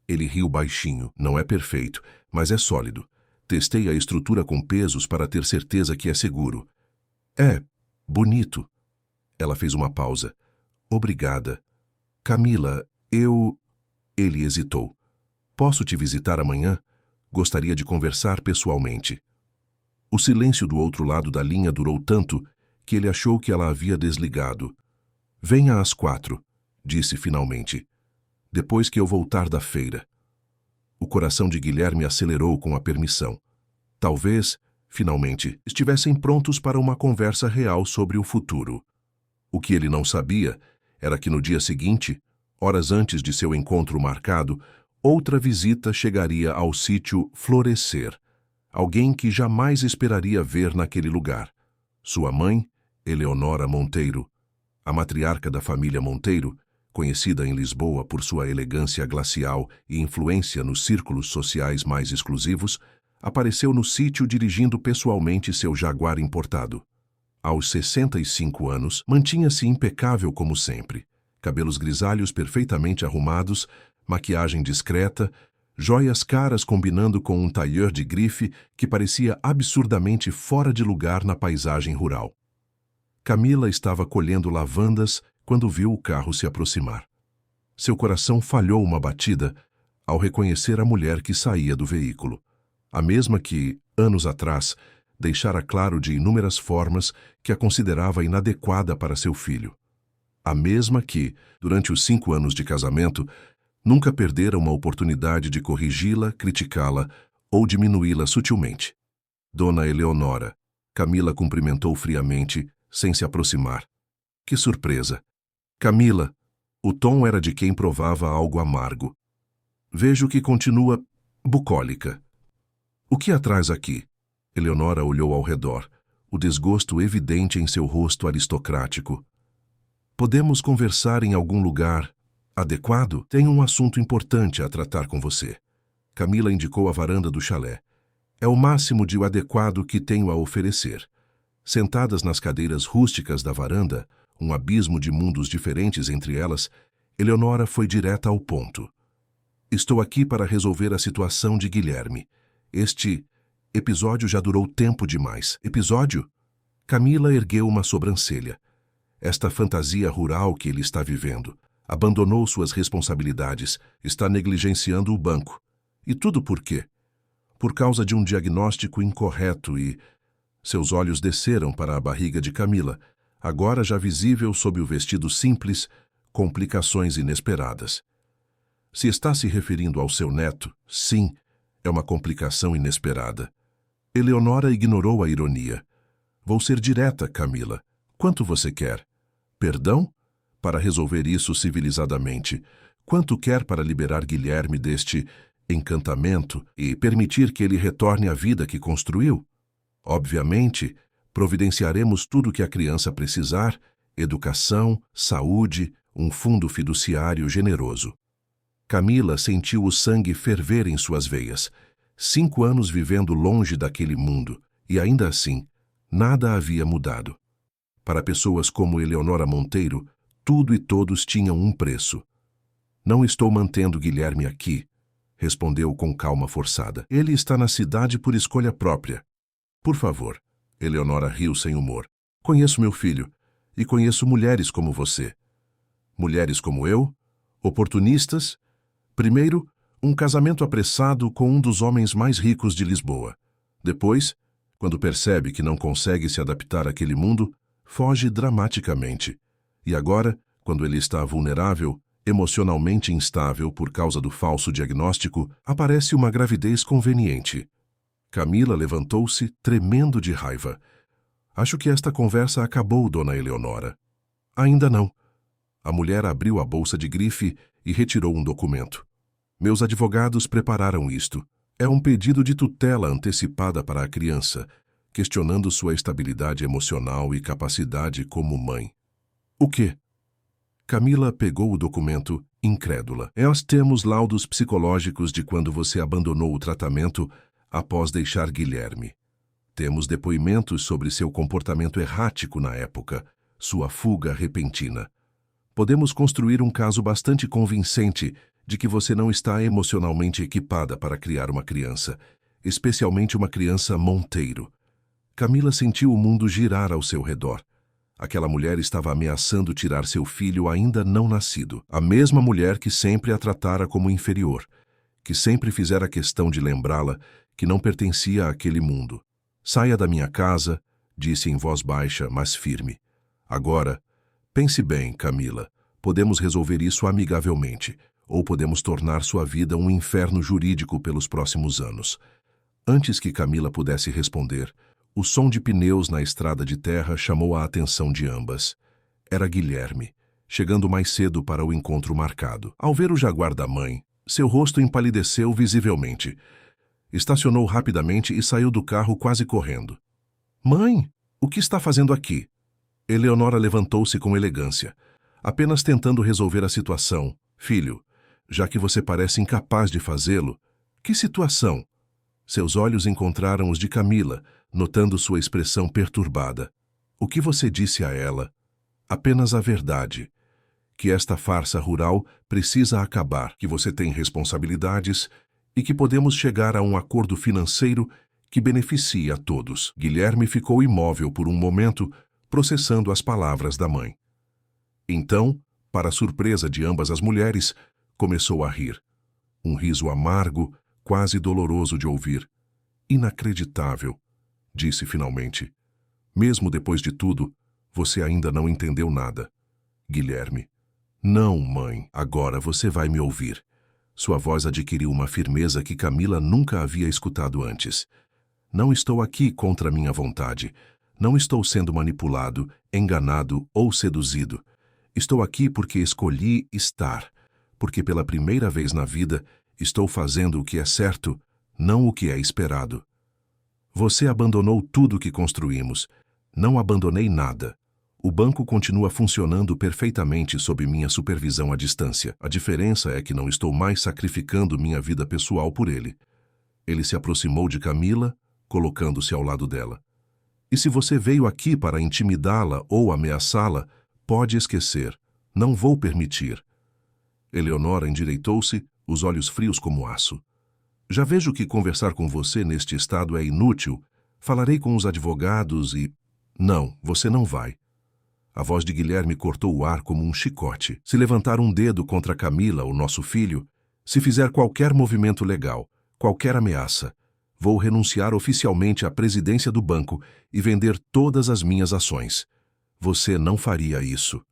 Ele riu baixinho. "Não é perfeito, mas é sólido. Testei a estrutura com pesos para ter certeza que é seguro." "É bonito." Ela fez uma pausa. "Obrigada." "Camila, eu..." Ele hesitou. "Posso te visitar amanhã? Gostaria de conversar pessoalmente." O silêncio do outro lado da linha durou tanto que ele achou que ela havia desligado. Venha às 4, disse finalmente, depois que eu voltar da feira. O coração de Guilherme acelerou com a permissão. Talvez, finalmente, estivessem prontos para uma conversa real sobre o futuro. O que ele não sabia era que no dia seguinte, horas antes de seu encontro marcado, outra visita chegaria ao sítio Florescer. Alguém que jamais esperaria ver naquele lugar. Sua mãe, Eleonora Monteiro, a matriarca da família Monteiro, conhecida em Lisboa por sua elegância glacial e influência nos círculos sociais mais exclusivos, apareceu no sítio dirigindo pessoalmente seu Jaguar importado. Aos 65 anos, mantinha-se impecável como sempre. Cabelos grisalhos perfeitamente arrumados, maquiagem discreta, joias caras combinando com um tailleur de grife que parecia absurdamente fora de lugar na paisagem rural. Camila estava colhendo lavandas quando viu o carro se aproximar. Seu coração falhou uma batida ao reconhecer a mulher que saía do veículo. A mesma que, anos atrás, deixara claro de inúmeras formas que a considerava inadequada para seu filho. A mesma que, durante os 5 anos de casamento, nunca perdera uma oportunidade de corrigi-la, criticá-la ou diminuí-la sutilmente. Dona Eleonora, Camila cumprimentou friamente, sem se aproximar. Que surpresa! Camila, o tom era de quem provava algo amargo. Vejo que continua bucólica. O que a traz aqui? Eleonora olhou ao redor, o desgosto evidente em seu rosto aristocrático. Podemos conversar em algum lugar adequado? Tenho um assunto importante a tratar com você. Camila indicou a varanda do chalé. É o máximo de adequado que tenho a oferecer. Sentadas nas cadeiras rústicas da varanda, um abismo de mundos diferentes entre elas, Eleonora foi direta ao ponto. Estou aqui para resolver a situação de Guilherme. Este episódio já durou tempo demais. Episódio? Camila ergueu uma sobrancelha. Esta fantasia rural que ele está vivendo. Abandonou suas responsabilidades, está negligenciando o banco. E tudo por quê? Por causa de um diagnóstico incorreto e... Seus olhos desceram para a barriga de Camila, agora já visível sob o vestido simples, complicações inesperadas. Se está se referindo ao seu neto, sim, é uma complicação inesperada. Eleonora ignorou a ironia. Vou ser direta, Camila. Quanto você quer? Perdão? Para resolver isso civilizadamente. Quanto quer para liberar Guilherme deste encantamento e permitir que ele retorne à vida que construiu? Obviamente, providenciaremos tudo o que a criança precisar, educação, saúde, um fundo fiduciário generoso. Camila sentiu o sangue ferver em suas veias. 5 anos vivendo longe daquele mundo, e ainda assim, nada havia mudado. Para pessoas como Eleonora Monteiro, tudo e todos tinham um preço. Não estou mantendo Guilherme aqui, respondeu com calma forçada. Ele está na cidade por escolha própria. Por favor, Eleonora riu sem humor. Conheço meu filho, e conheço mulheres como você. Mulheres como eu, oportunistas. Primeiro, um casamento apressado com um dos homens mais ricos de Lisboa. Depois, quando percebe que não consegue se adaptar àquele mundo, foge dramaticamente. E agora, quando ele está vulnerável, emocionalmente instável por causa do falso diagnóstico, aparece uma gravidez conveniente. Camila levantou-se, tremendo de raiva. Acho que esta conversa acabou, dona Eleonora. Ainda não. A mulher abriu a bolsa de grife e retirou um documento. Meus advogados prepararam isto. É um pedido de tutela antecipada para a criança, questionando sua estabilidade emocional e capacidade como mãe. O quê? Camila pegou o documento, incrédula. Nós temos laudos psicológicos de quando você abandonou o tratamento após deixar Guilherme. Temos depoimentos sobre seu comportamento errático na época, sua fuga repentina. Podemos construir um caso bastante convincente de que você não está emocionalmente equipada para criar uma criança, especialmente uma criança Monteiro. Camila sentiu o mundo girar ao seu redor. Aquela mulher estava ameaçando tirar seu filho ainda não nascido. A mesma mulher que sempre a tratara como inferior, que sempre fizera questão de lembrá-la que não pertencia àquele mundo. Saia da minha casa, disse em voz baixa, mas firme. Agora, pense bem, Camila. Podemos resolver isso amigavelmente, ou podemos tornar sua vida um inferno jurídico pelos próximos anos. Antes que Camila pudesse responder, o som de pneus na estrada de terra chamou a atenção de ambas. Era Guilherme, chegando mais cedo para o encontro marcado. Ao ver o Jaguar da mãe, seu rosto empalideceu visivelmente. Estacionou rapidamente e saiu do carro quase correndo. Mãe, o que está fazendo aqui? Eleonora levantou-se com elegância, apenas tentando resolver a situação. Filho, já que você parece incapaz de fazê-lo, que situação? Seus olhos encontraram os de Camila, notando sua expressão perturbada. O que você disse a ela? Apenas a verdade. Que esta farsa rural precisa acabar, que você tem responsabilidades e que podemos chegar a um acordo financeiro que beneficie a todos. Guilherme ficou imóvel por um momento, processando as palavras da mãe. Então, para a surpresa de ambas as mulheres, começou a rir. Um riso amargo, quase doloroso de ouvir. Inacreditável, disse finalmente. Mesmo depois de tudo, você ainda não entendeu nada. Guilherme. Não, mãe, agora você vai me ouvir. Sua voz adquiriu uma firmeza que Camila nunca havia escutado antes. Não estou aqui contra minha vontade. Não estou sendo manipulado, enganado ou seduzido. Estou aqui porque escolhi estar. Porque pela primeira vez na vida, estou fazendo o que é certo, não o que é esperado. Você abandonou tudo que construímos. Não abandonei nada. O banco continua funcionando perfeitamente sob minha supervisão à distância. A diferença é que não estou mais sacrificando minha vida pessoal por ele. Ele se aproximou de Camila, colocando-se ao lado dela. E se você veio aqui para intimidá-la ou ameaçá-la, pode esquecer. Não vou permitir. Eleonora endireitou-se, os olhos frios como aço. Já vejo que conversar com você neste estado é inútil. Falarei com os advogados e... Não, você não vai. A voz de Guilherme cortou o ar como um chicote. Se levantar um dedo contra Camila, o nosso filho, se fizer qualquer movimento legal, qualquer ameaça, vou renunciar oficialmente à presidência do banco e vender todas as minhas ações. Você não faria isso.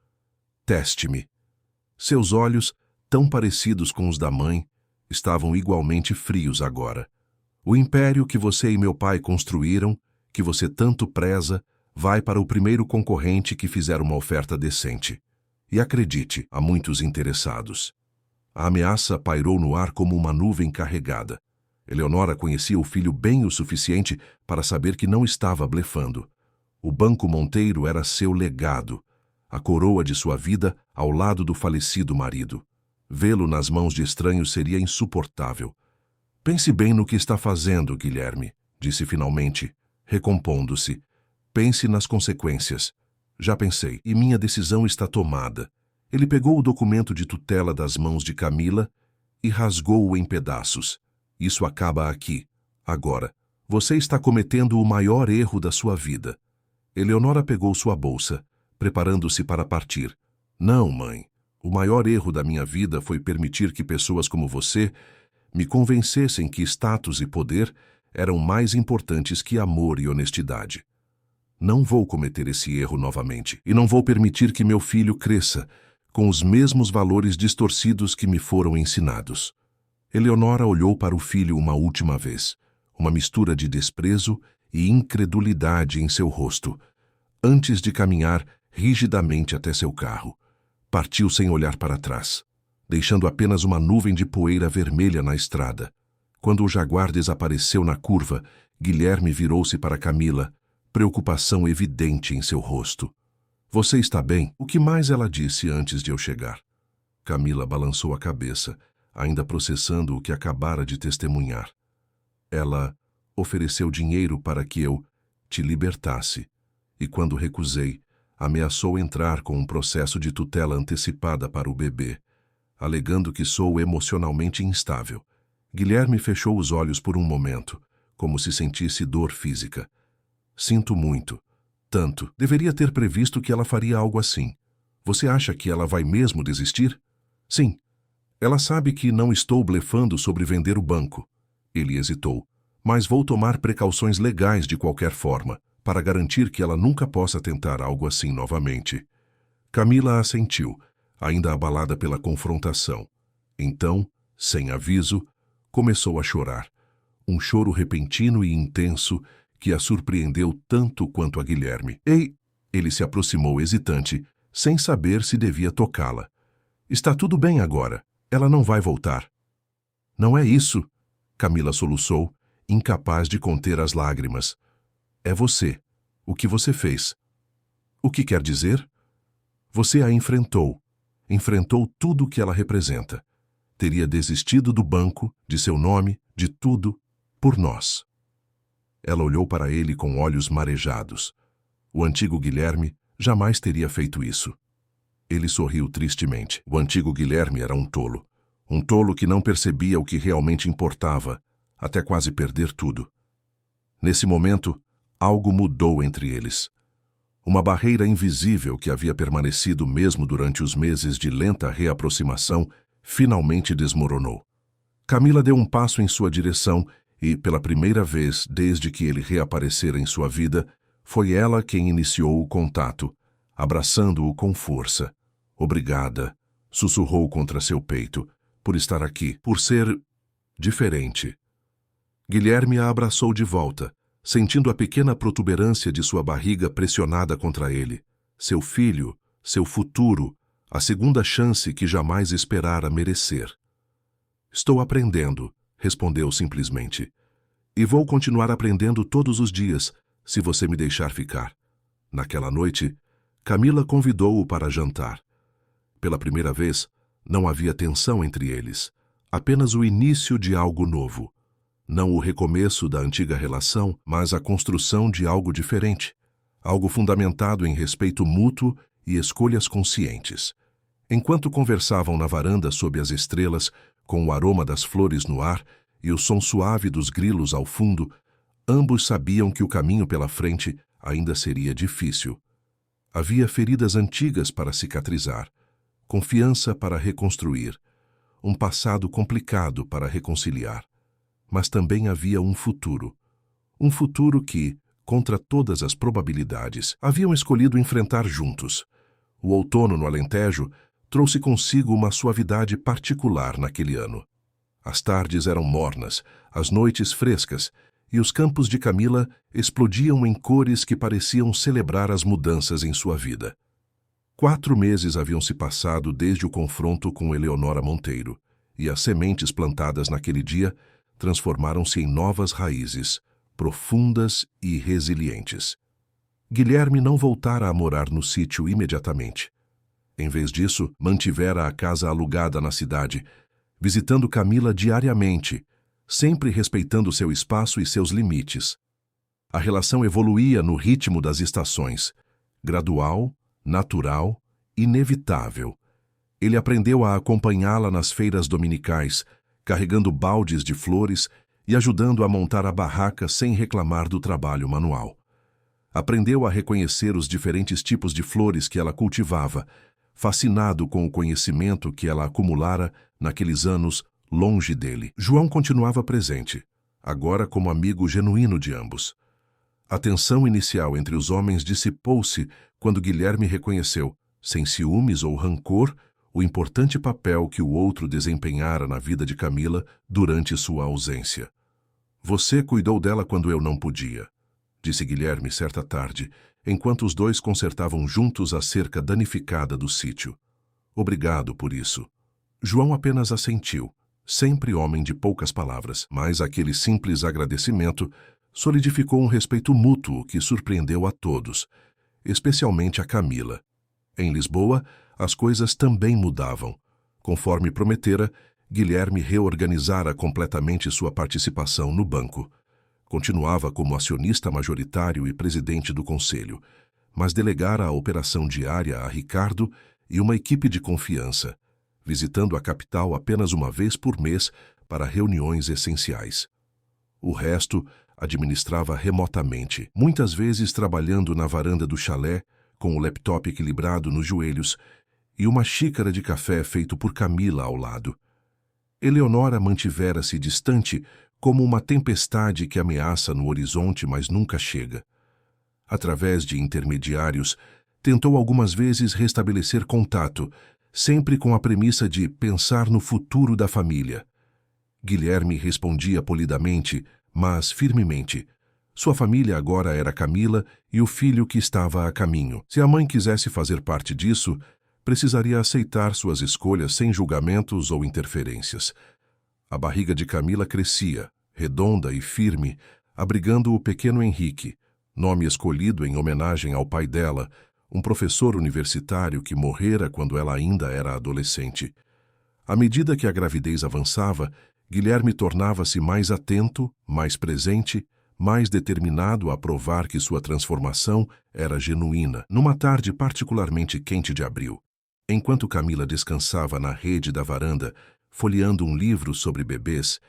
Teste-me. Seus olhos, tão parecidos com os da mãe, estavam igualmente frios agora. O império que você e meu pai construíram, que você tanto preza, vai para o primeiro concorrente que fizer uma oferta decente. E acredite, há muitos interessados. A ameaça pairou no ar como uma nuvem carregada. Eleonora conhecia o filho bem o suficiente para saber que não estava blefando. O Banco Monteiro era seu legado, a coroa de sua vida ao lado do falecido marido. Vê-lo nas mãos de estranhos seria insuportável. Pense bem no que está fazendo, Guilherme, disse finalmente, recompondo-se. Pense nas consequências. Já pensei, e minha decisão está tomada. Ele pegou o documento de tutela das mãos de Camila e rasgou-o em pedaços. Isso acaba aqui. Agora, você está cometendo o maior erro da sua vida. Eleonora pegou sua bolsa, preparando-se para partir. Não, mãe. O maior erro da minha vida foi permitir que pessoas como você me convencessem que status e poder eram mais importantes que amor e honestidade. Não vou cometer esse erro novamente e não vou permitir que meu filho cresça com os mesmos valores distorcidos que me foram ensinados. Eleonora olhou para o filho uma última vez, uma mistura de desprezo e incredulidade em seu rosto, antes de caminhar rigidamente até seu carro. Partiu sem olhar para trás, deixando apenas uma nuvem de poeira vermelha na estrada. Quando o Jaguar desapareceu na curva, Guilherme virou-se para Camila, preocupação evidente em seu rosto. Você está bem? O que mais ela disse antes de eu chegar? Camila balançou a cabeça, ainda processando o que acabara de testemunhar. Ela ofereceu dinheiro para que eu te libertasse, e quando recusei, ameaçou entrar com um processo de tutela antecipada para o bebê, alegando que sou emocionalmente instável. Guilherme fechou os olhos por um momento, como se sentisse dor física. Sinto muito. Tanto. Deveria ter previsto que ela faria algo assim. Você acha que ela vai mesmo desistir? Sim. Ela sabe que não estou blefando sobre vender o banco. Ele hesitou. Mas vou tomar precauções legais de qualquer forma. para garantir que ela nunca possa tentar algo assim novamente. Camila assentiu, ainda abalada pela confrontação. Então, sem aviso, começou a chorar. Um choro repentino e intenso que a surpreendeu tanto quanto a Guilherme. Ei! Ele se aproximou hesitante, sem saber se devia tocá-la. Está tudo bem agora. Ela não vai voltar. Não é isso, Camila soluçou, incapaz de conter as lágrimas. É você. O que você fez? O que quer dizer? Você a enfrentou. Enfrentou tudo o que ela representa. Teria desistido do banco, de seu nome, de tudo, por nós. Ela olhou para ele com olhos marejados. O antigo Guilherme jamais teria feito isso. Ele sorriu tristemente. O antigo Guilherme era um tolo. Um tolo que não percebia o que realmente importava, até quase perder tudo. Nesse momento, algo mudou entre eles. Uma barreira invisível que havia permanecido mesmo durante os meses de lenta reaproximação finalmente desmoronou. Camila deu um passo em sua direção e, pela primeira vez desde que ele reaparecera em sua vida, foi ela quem iniciou o contato, abraçando-o com força. Obrigada, sussurrou contra seu peito, por estar aqui, por ser diferente. Guilherme a abraçou de volta, sentindo a pequena protuberância de sua barriga pressionada contra ele. Seu filho, seu futuro, a segunda chance que jamais esperara merecer. Estou aprendendo, respondeu simplesmente. E vou continuar aprendendo todos os dias, se você me deixar ficar. Naquela noite, Camila convidou-o para jantar. Pela primeira vez, não havia tensão entre eles, apenas o início de algo novo. Não o recomeço da antiga relação, mas a construção de algo diferente, algo fundamentado em respeito mútuo e escolhas conscientes. Enquanto conversavam na varanda sob as estrelas, com o aroma das flores no ar e o som suave dos grilos ao fundo, ambos sabiam que o caminho pela frente ainda seria difícil. Havia feridas antigas para cicatrizar, confiança para reconstruir, um passado complicado para reconciliar. Mas também havia um futuro que, contra todas as probabilidades, haviam escolhido enfrentar juntos. O outono no Alentejo trouxe consigo uma suavidade particular naquele ano. As tardes eram mornas, as noites frescas, e os campos de Camila explodiam em cores que pareciam celebrar as mudanças em sua vida. 4 meses haviam se passado desde o confronto com Eleonora Monteiro, e as sementes plantadas naquele dia transformaram-se em novas raízes, profundas e resilientes. Guilherme não voltara a morar no sítio imediatamente. Em vez disso, mantivera a casa alugada na cidade, visitando Camila diariamente, sempre respeitando seu espaço e seus limites. A relação evoluía no ritmo das estações, gradual, natural, inevitável. Ele aprendeu a acompanhá-la nas feiras dominicais, carregando baldes de flores e ajudando a montar a barraca sem reclamar do trabalho manual. Aprendeu a reconhecer os diferentes tipos de flores que ela cultivava, fascinado com o conhecimento que ela acumulara naqueles anos longe dele. João continuava presente, agora como amigo genuíno de ambos. A tensão inicial entre os homens dissipou-se quando Guilherme reconheceu, sem ciúmes ou rancor, o importante papel que o outro desempenhara na vida de Camila durante sua ausência. Você cuidou dela quando eu não podia, disse Guilherme certa tarde, enquanto os dois consertavam juntos a cerca danificada do sítio. Obrigado por isso. João apenas assentiu, sempre homem de poucas palavras, mas aquele simples agradecimento solidificou um respeito mútuo que surpreendeu a todos, especialmente a Camila. Em Lisboa, as coisas também mudavam. Conforme prometera, Guilherme reorganizara completamente sua participação no banco. Continuava como acionista majoritário e presidente do conselho, mas delegara a operação diária a Ricardo e uma equipe de confiança, visitando a capital apenas uma vez por mês para reuniões essenciais. O resto administrava remotamente, muitas vezes trabalhando na varanda do chalé, com o laptop equilibrado nos joelhos e uma xícara de café feito por Camila ao lado. Eleonora mantivera-se distante como uma tempestade que ameaça no horizonte, mas nunca chega. através de intermediários, tentou algumas vezes restabelecer contato, sempre com a premissa de pensar no futuro da família. Guilherme respondia polidamente, mas firmemente. Sua família agora era Camila e o filho que estava a caminho. Se a mãe quisesse fazer parte disso, precisaria aceitar suas escolhas sem julgamentos ou interferências. A barriga de Camila crescia, redonda e firme, abrigando o pequeno Henrique, nome escolhido em homenagem ao pai dela, um professor universitário que morrera quando ela ainda era adolescente. À medida que a gravidez avançava, Guilherme tornava-se mais atento, mais presente, mais determinado a provar que sua transformação era genuína. Numa tarde particularmente quente de abril, enquanto Camila descansava na rede da varanda, folheando um livro sobre bebês,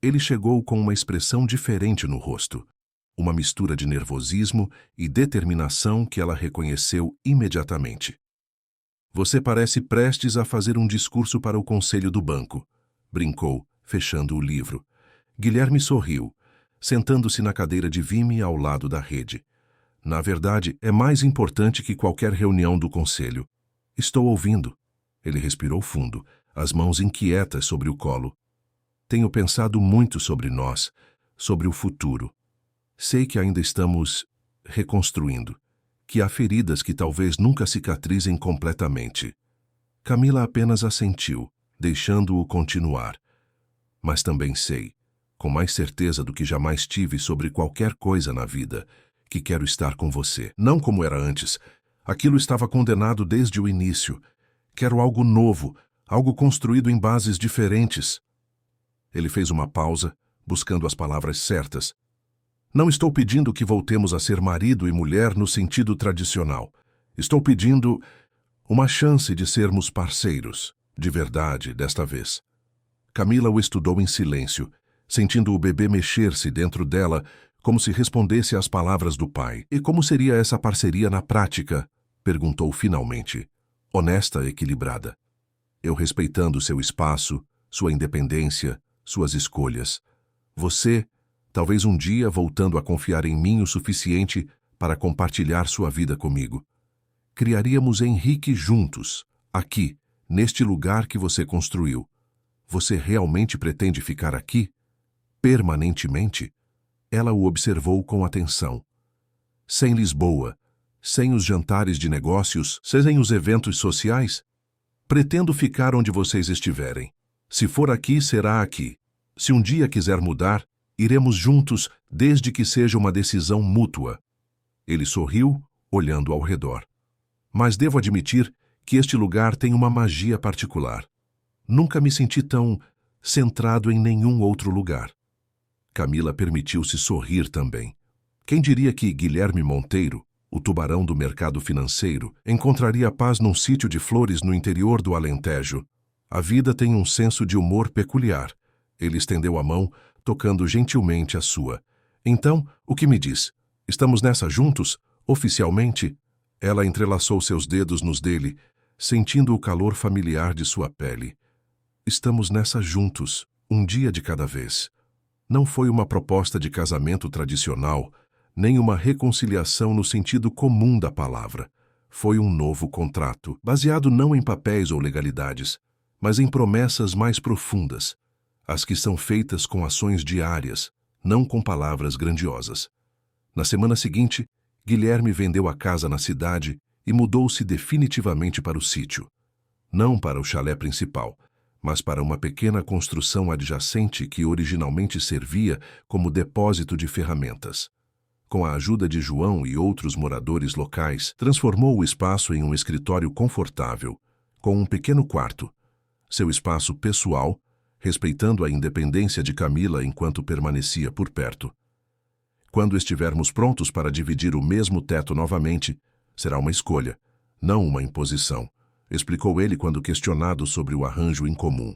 ele chegou com uma expressão diferente no rosto, uma mistura de nervosismo e determinação que ela reconheceu imediatamente. "Você parece prestes a fazer um discurso para o conselho do banco", brincou, fechando o livro. Guilherme sorriu, sentando-se na cadeira de Vime ao lado da rede. "Na verdade, é mais importante que qualquer reunião do conselho. Estou ouvindo." Ele respirou fundo, as mãos inquietas sobre o colo. "Tenho pensado muito sobre nós, sobre o futuro. Sei que ainda estamos reconstruindo, que há feridas que talvez nunca cicatrizem completamente." Camila apenas assentiu, deixando-o continuar. "Mas também sei, com mais certeza do que jamais tive sobre qualquer coisa na vida, que quero estar com você. Não como era antes. Aquilo estava condenado desde o início. Quero algo novo, algo construído em bases diferentes." Ele fez uma pausa, buscando as palavras certas. "Não estou pedindo que voltemos a ser marido e mulher no sentido tradicional. Estou pedindo uma chance de sermos parceiros, de verdade, desta vez." Camila o estudou em silêncio, sentindo o bebê mexer-se dentro dela, como se respondesse às palavras do pai. "E como seria essa parceria na prática?" perguntou finalmente, honesta e equilibrada. "Eu respeitando seu espaço, sua independência, suas escolhas. Você, talvez um dia voltando a confiar em mim o suficiente para compartilhar sua vida comigo. Criaríamos Henrique juntos, aqui, neste lugar que você construiu. Você realmente pretende ficar aqui? Permanentemente?" Ela o observou com atenção. "Sem Lisboa, sem os jantares de negócios, sem os eventos sociais? Pretendo ficar onde vocês estiverem. Se for aqui, será aqui. Se um dia quiser mudar, iremos juntos, desde que seja uma decisão mútua." Ele sorriu, olhando ao redor. "Mas devo admitir que este lugar tem uma magia particular. Nunca me senti tão centrado em nenhum outro lugar." Camila permitiu-se sorrir também. Quem diria que Guilherme Monteiro, o tubarão do mercado financeiro, encontraria paz num sítio de flores no interior do Alentejo? A vida tem um senso de humor peculiar. Ele estendeu a mão, tocando gentilmente a sua. "Então, o que me diz? Estamos nessa juntos? Oficialmente?" Ela entrelaçou seus dedos nos dele, sentindo o calor familiar de sua pele. "Estamos nessa juntos, um dia de cada vez." Não foi uma proposta de casamento tradicional, nem uma reconciliação no sentido comum da palavra. Foi um novo contrato, baseado não em papéis ou legalidades, mas em promessas mais profundas, as que são feitas com ações diárias, não com palavras grandiosas. Na semana seguinte, Guilherme vendeu a casa na cidade e mudou-se definitivamente para o sítio. Não para o chalé principal, mas para uma pequena construção adjacente que originalmente servia como depósito de ferramentas. Com a ajuda de João e outros moradores locais, transformou o espaço em um escritório confortável, com um pequeno quarto, seu espaço pessoal, respeitando a independência de Camila enquanto permanecia por perto. "Quando estivermos prontos para dividir o mesmo teto novamente, será uma escolha, não uma imposição", explicou ele quando questionado sobre o arranjo incomum.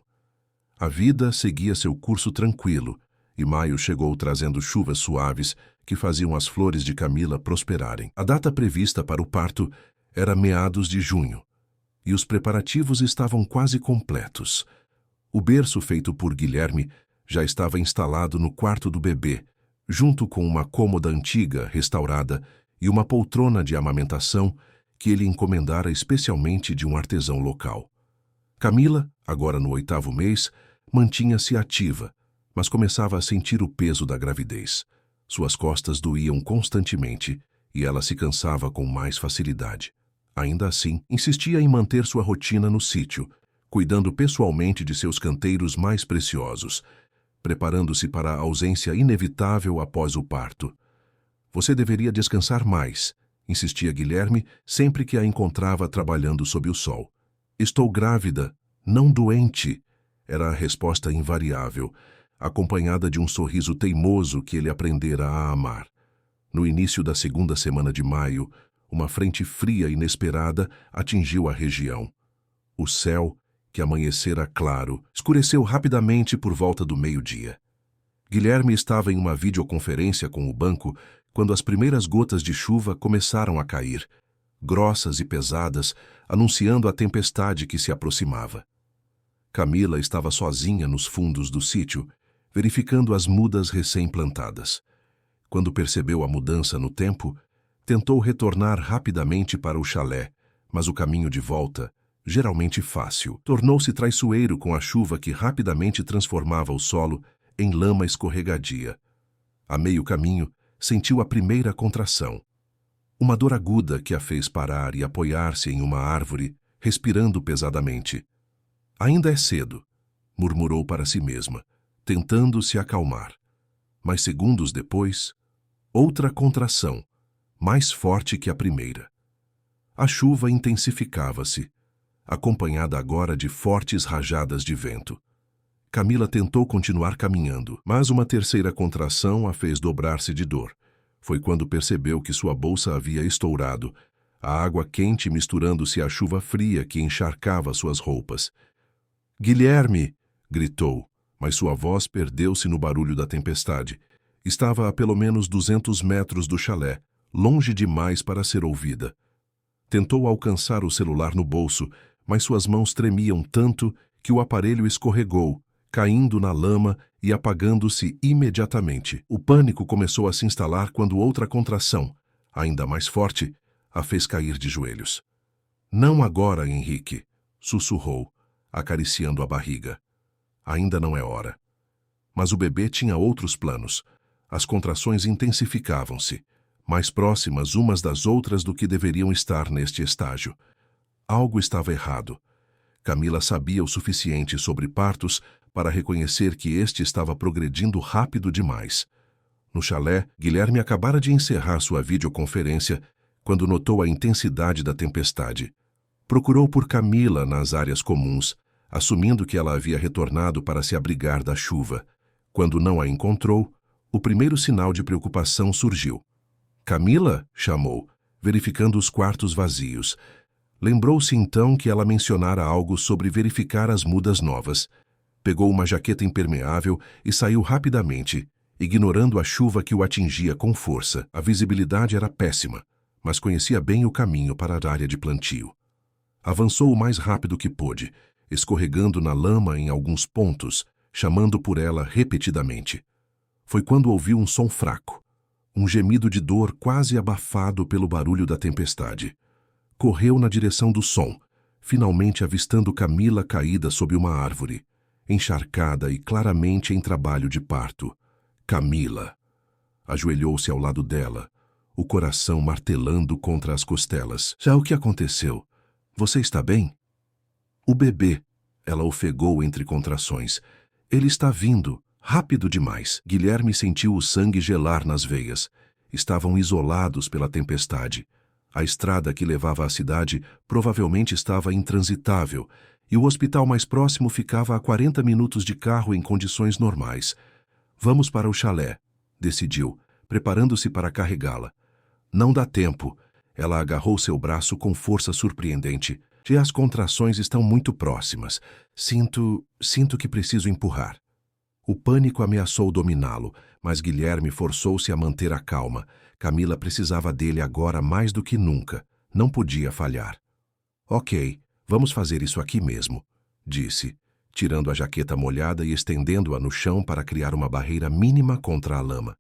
A vida seguia seu curso tranquilo, e maio chegou trazendo chuvas suaves que faziam as flores de Camila prosperarem. A data prevista para o parto era meados de junho, e os preparativos estavam quase completos. O berço feito por Guilherme já estava instalado no quarto do bebê, junto com uma cômoda antiga, restaurada, e uma poltrona de amamentação que ele encomendara especialmente de um artesão local. Camila, agora no 8º mês, mantinha-se ativa, mas começava a sentir o peso da gravidez. Suas costas doíam constantemente e ela se cansava com mais facilidade. Ainda assim, insistia em manter sua rotina no sítio, cuidando pessoalmente de seus canteiros mais preciosos, preparando-se para a ausência inevitável após o parto. Você deveria descansar mais, insistia Guilherme sempre que a encontrava trabalhando sob o sol. Estou grávida, não doente, era a resposta invariável, acompanhada de um sorriso teimoso que ele aprendera a amar. No início da 2ª semana de maio, uma frente fria inesperada atingiu a região. O céu, que amanhecera claro, escureceu rapidamente por volta do meio-dia. Guilherme estava em uma videoconferência com o banco quando as primeiras gotas de chuva começaram a cair, grossas e pesadas, anunciando a tempestade que se aproximava. Camila estava sozinha nos fundos do sítio, verificando as mudas recém-plantadas. Quando percebeu a mudança no tempo, tentou retornar rapidamente para o chalé, mas o caminho de volta, geralmente fácil, tornou-se traiçoeiro com a chuva que rapidamente transformava o solo em lama escorregadia. A meio caminho, sentiu a primeira contração. Uma dor aguda que a fez parar e apoiar-se em uma árvore, respirando pesadamente. Ainda é cedo, murmurou para si mesma, tentando se acalmar. Mas segundos depois, outra contração, mais forte que a primeira. A chuva intensificava-se, acompanhada agora de fortes rajadas de vento. Camila tentou continuar caminhando, mas uma terceira contração a fez dobrar-se de dor. Foi quando percebeu que sua bolsa havia estourado, a água quente misturando-se à chuva fria que encharcava suas roupas. «Guilherme!» gritou, mas sua voz perdeu-se no barulho da tempestade. Estava a pelo menos 200 metros do chalé, longe demais para ser ouvida. Tentou alcançar o celular no bolso, mas suas mãos tremiam tanto que o aparelho escorregou, caindo na lama e apagando-se imediatamente. O pânico começou a se instalar quando outra contração, ainda mais forte, a fez cair de joelhos. «Não agora, Henrique», sussurrou, acariciando a barriga. «Ainda não é hora». Mas o bebê tinha outros planos. As contrações intensificavam-se, mais próximas umas das outras do que deveriam estar neste estágio. Algo estava errado. Camila sabia o suficiente sobre partos para reconhecer que este estava progredindo rápido demais. No chalé, Guilherme acabara de encerrar sua videoconferência quando notou a intensidade da tempestade. Procurou por Camila nas áreas comuns, assumindo que ela havia retornado para se abrigar da chuva. Quando não a encontrou, o primeiro sinal de preocupação surgiu. «Camila?» chamou, verificando os quartos vazios. Lembrou-se então que ela mencionara algo sobre verificar as mudas novas. Pegou uma jaqueta impermeável e saiu rapidamente, ignorando a chuva que o atingia com força. A visibilidade era péssima, mas conhecia bem o caminho para a área de plantio. Avançou o mais rápido que pôde, escorregando na lama em alguns pontos, chamando por ela repetidamente. Foi quando ouviu um som fraco, um gemido de dor quase abafado pelo barulho da tempestade. Correu na direção do som, finalmente avistando Camila caída sob uma árvore, encharcada e claramente em trabalho de parto. Camila. Ajoelhou-se ao lado dela, o coração martelando contra as costelas. «Já o que aconteceu? Você está bem?» «O bebê», ela ofegou entre contrações. «Ele está vindo, rápido demais». Guilherme sentiu o sangue gelar nas veias. Estavam isolados pela tempestade. A estrada que levava à cidade provavelmente estava intransitável, e o hospital mais próximo ficava a 40 minutos de carro em condições normais. «Vamos para o chalé», decidiu, preparando-se para carregá-la. «Não dá tempo». Ela agarrou seu braço com força surpreendente. «As contrações estão muito próximas. Sinto que preciso empurrar». O pânico ameaçou dominá-lo, mas Guilherme forçou-se a manter a calma. Camila precisava dele agora mais do que nunca. Não podia falhar. «Ok, vamos fazer isso aqui mesmo», disse, tirando a jaqueta molhada e estendendo-a no chão para criar uma barreira mínima contra a lama.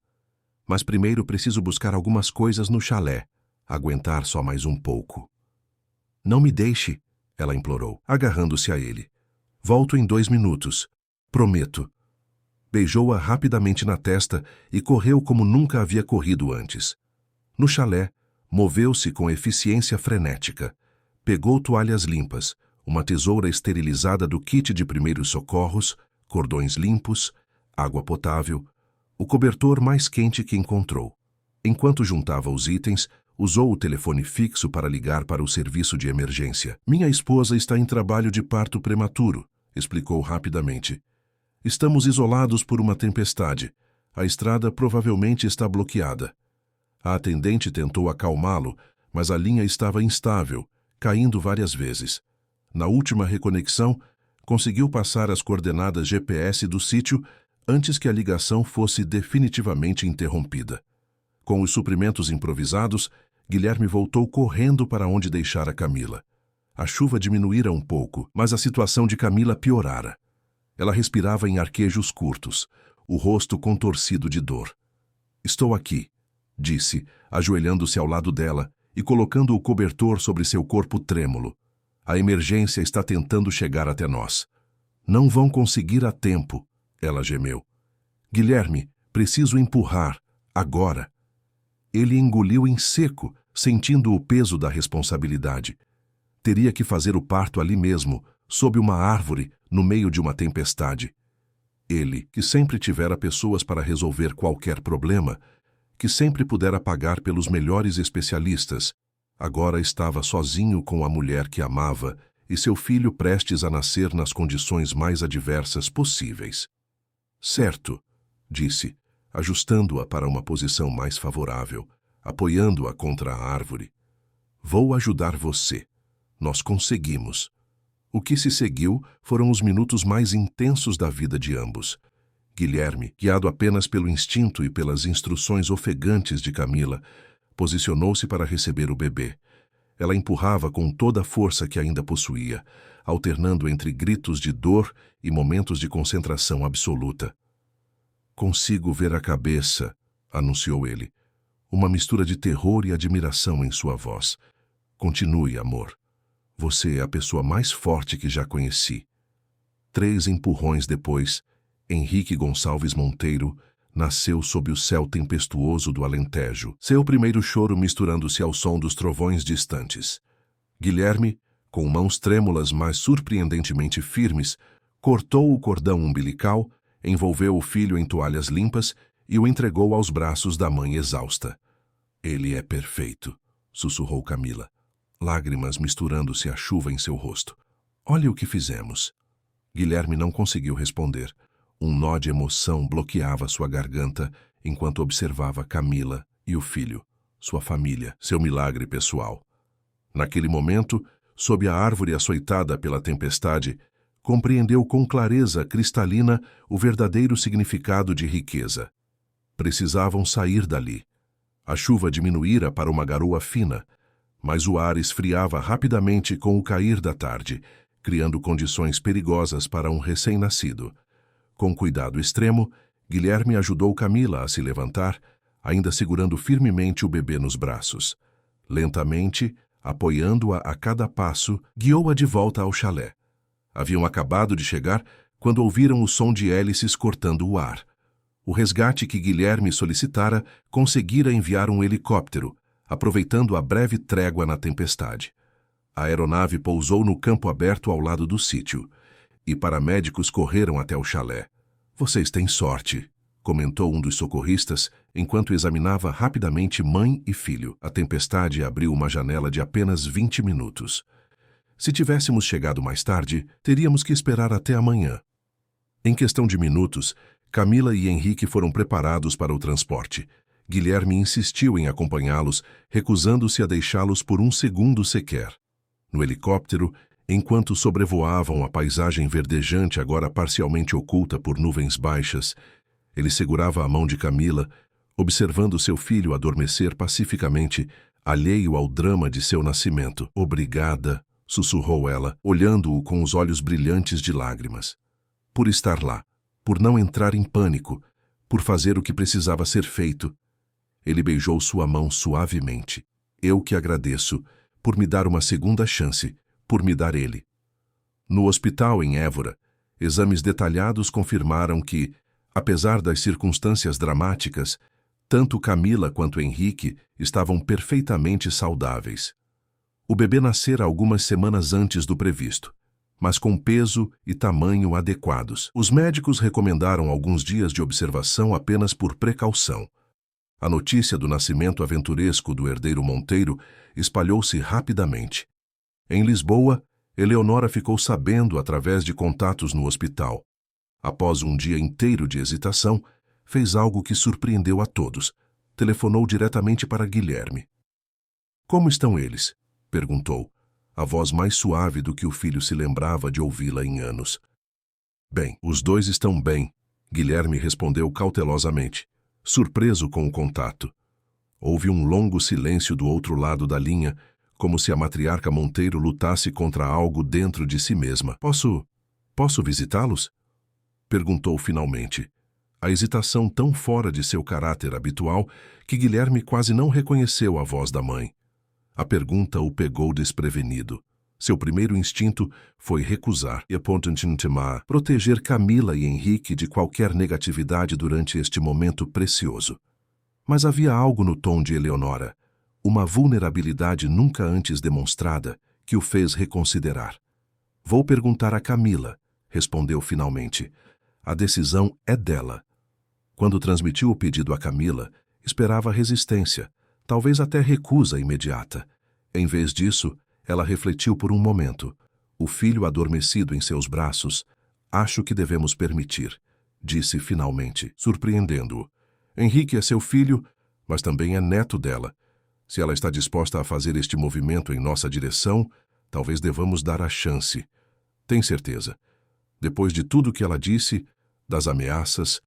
Mas primeiro preciso buscar algumas coisas no chalé. Aguentar só mais um pouco. Não me deixe, ela implorou, agarrando-se a ele. Volto em 2 minutos. Prometo. Beijou-a rapidamente na testa e correu como nunca havia corrido antes. No chalé, moveu-se com eficiência frenética. Pegou toalhas limpas, uma tesoura esterilizada do kit de primeiros socorros, cordões limpos, água potável, o cobertor mais quente que encontrou. Enquanto juntava os itens, usou o telefone fixo para ligar para o serviço de emergência. Minha esposa está em trabalho de parto prematuro, explicou rapidamente. Estamos isolados por uma tempestade. A estrada provavelmente está bloqueada. A atendente tentou acalmá-lo, mas a linha estava instável, caindo várias vezes. Na última reconexão, conseguiu passar as coordenadas GPS do sítio antes que a ligação fosse definitivamente interrompida. Com os suprimentos improvisados, Guilherme voltou correndo para onde deixara Camila. A chuva diminuíra um pouco, mas a situação de Camila piorara. Ela respirava em arquejos curtos, o rosto contorcido de dor. Estou aqui, disse, ajoelhando-se ao lado dela e colocando o cobertor sobre seu corpo trêmulo. A emergência está tentando chegar até nós. Não vão conseguir a tempo, ela gemeu. Guilherme, preciso empurrar, agora. Ele engoliu em seco, sentindo o peso da responsabilidade. Teria que fazer o parto ali mesmo, sob uma árvore, no meio de uma tempestade. Ele, que sempre tivera pessoas para resolver qualquer problema, que sempre pudera pagar pelos melhores especialistas, agora estava sozinho com a mulher que amava e seu filho prestes a nascer nas condições mais adversas possíveis. Certo, disse, ajustando-a para uma posição mais favorável, apoiando-a contra a árvore. Vou ajudar você. Nós conseguimos. O que se seguiu foram os minutos mais intensos da vida de ambos. Guilherme, guiado apenas pelo instinto e pelas instruções ofegantes de Camila, posicionou-se para receber o bebê. Ela empurrava com toda a força que ainda possuía, alternando entre gritos de dor e momentos de concentração absoluta. Consigo ver a cabeça, anunciou ele. Uma mistura de terror e admiração em sua voz. Continue, amor. Você é a pessoa mais forte que já conheci. 3 empurrões depois, Henrique Gonçalves Monteiro nasceu sob o céu tempestuoso do Alentejo, seu primeiro choro misturando-se ao som dos trovões distantes. Guilherme, com mãos trêmulas mas surpreendentemente firmes, cortou o cordão umbilical, envolveu o filho em toalhas limpas e o entregou aos braços da mãe exausta. Ele é perfeito, sussurrou Camila, lágrimas misturando-se à chuva em seu rosto. Olha o que fizemos. Guilherme não conseguiu responder. Um nó de emoção bloqueava sua garganta enquanto observava Camila e o filho, sua família, seu milagre pessoal. Naquele momento, sob a árvore açoitada pela tempestade, compreendeu com clareza cristalina o verdadeiro significado de riqueza. Precisavam sair dali. A chuva diminuíra para uma garoa fina, mas o ar esfriava rapidamente com o cair da tarde, criando condições perigosas para um recém-nascido. Com cuidado extremo, Guilherme ajudou Camila a se levantar, ainda segurando firmemente o bebê nos braços. Lentamente, apoiando-a a cada passo, guiou-a de volta ao chalé. Haviam acabado de chegar quando ouviram o som de hélices cortando o ar. O resgate que Guilherme solicitara conseguira enviar um helicóptero, aproveitando a breve trégua na tempestade. A aeronave pousou no campo aberto ao lado do sítio, e paramédicos correram até o chalé. Vocês têm sorte, comentou um dos socorristas, enquanto examinava rapidamente mãe e filho. A tempestade abriu uma janela de apenas 20 minutos. Se tivéssemos chegado mais tarde, teríamos que esperar até amanhã. Em questão de minutos, Camila e Henrique foram preparados para o transporte. Guilherme insistiu em acompanhá-los, recusando-se a deixá-los por um segundo sequer. No helicóptero, enquanto sobrevoavam a paisagem verdejante agora parcialmente oculta por nuvens baixas, ele segurava a mão de Camila, observando seu filho adormecer pacificamente, alheio ao drama de seu nascimento. Obrigada, sussurrou ela, olhando-o com os olhos brilhantes de lágrimas. Por estar lá, por não entrar em pânico, por fazer o que precisava ser feito. Ele beijou sua mão suavemente. Eu que agradeço, por me dar uma segunda chance, por me dar ele. No hospital em Évora, exames detalhados confirmaram que, apesar das circunstâncias dramáticas, tanto Camila quanto Henrique estavam perfeitamente saudáveis. O bebê nascera algumas semanas antes do previsto, mas com peso e tamanho adequados. Os médicos recomendaram alguns dias de observação apenas por precaução. A notícia do nascimento aventuresco do herdeiro Monteiro espalhou-se rapidamente. Em Lisboa, Eleonora ficou sabendo através de contatos no hospital. Após um dia inteiro de hesitação, fez algo que surpreendeu a todos. Telefonou diretamente para Guilherme. "Como estão eles?" perguntou, a voz mais suave do que o filho se lembrava de ouvi-la em anos. "Bem, os dois estão bem", Guilherme respondeu cautelosamente, surpreso com o contato. Houve um longo silêncio do outro lado da linha, como se a matriarca Monteiro lutasse contra algo dentro de si mesma. Posso visitá-los?" perguntou finalmente. A hesitação tão fora de seu caráter habitual que Guilherme quase não reconheceu a voz da mãe. A pergunta o pegou desprevenido. Seu primeiro instinto foi recusar e proteger Camila e Henrique de qualquer negatividade durante este momento precioso. Mas havia algo no tom de Eleonora, uma vulnerabilidade nunca antes demonstrada, que o fez reconsiderar. "Vou perguntar a Camila", respondeu finalmente. "A decisão é dela." Quando transmitiu o pedido a Camila, esperava resistência, talvez até recusa imediata. Em vez disso, ela refletiu por um momento. O filho adormecido em seus braços. "Acho que devemos permitir", disse finalmente, surpreendendo-o. "Henrique é seu filho, mas também é neto dela. Se ela está disposta a fazer este movimento em nossa direção, talvez devamos dar a chance. Tem certeza?" Depois de tudo que ela disse, das ameaças,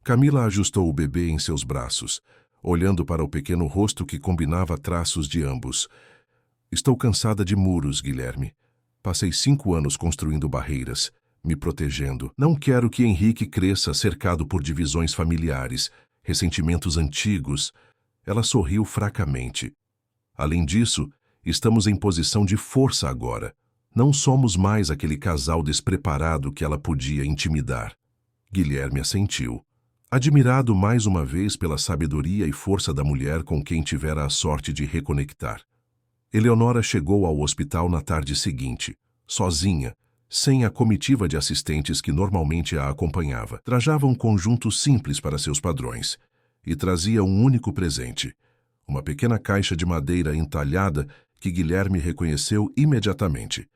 Camila ajustou o bebê em seus braços, olhando para o pequeno rosto que combinava traços de ambos. "Estou cansada de muros, Guilherme. Passei 5 anos construindo barreiras, me protegendo. Não quero que Henrique cresça cercado por divisões familiares, ressentimentos antigos." Ela sorriu fracamente. "Além disso, estamos em posição de força agora. Não somos mais aquele casal despreparado que ela podia intimidar." Guilherme assentiu, admirado mais uma vez pela sabedoria e força da mulher com quem tivera a sorte de reconectar. Eleonora chegou ao hospital na tarde seguinte, sozinha, sem a comitiva de assistentes que normalmente a acompanhava. Trajava um conjunto simples para seus padrões e trazia um único presente, uma pequena caixa de madeira entalhada que Guilherme reconheceu imediatamente.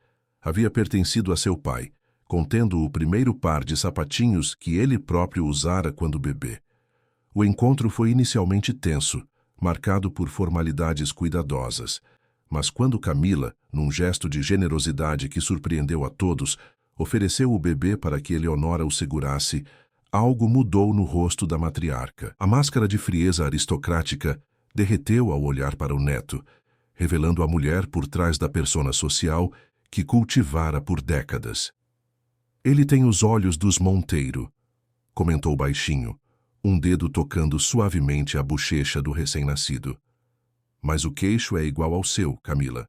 Havia pertencido a seu pai, contendo o primeiro par de sapatinhos que ele próprio usara quando bebê. O encontro foi inicialmente tenso, marcado por formalidades cuidadosas, mas quando Camila, num gesto de generosidade que surpreendeu a todos, ofereceu o bebê para que Eleonora o segurasse, algo mudou no rosto da matriarca. A máscara de frieza aristocrática derreteu ao olhar para o neto, revelando a mulher por trás da persona social que cultivara por décadas. "Ele tem os olhos dos Monteiro", comentou baixinho, um dedo tocando suavemente a bochecha do recém-nascido. "Mas o queixo é igual ao seu, Camila."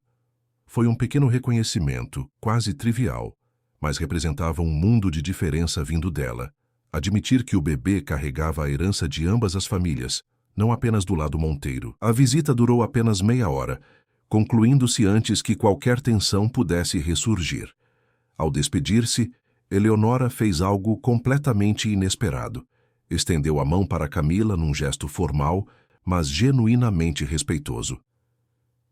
Foi um pequeno reconhecimento, quase trivial, mas representava um mundo de diferença vindo dela. Admitir que o bebê carregava a herança de ambas as famílias, não apenas do lado Monteiro. A visita durou apenas meia hora, concluindo-se antes que qualquer tensão pudesse ressurgir. Ao despedir-se, Eleonora fez algo completamente inesperado. Estendeu a mão para Camila num gesto formal, mas genuinamente respeitoso.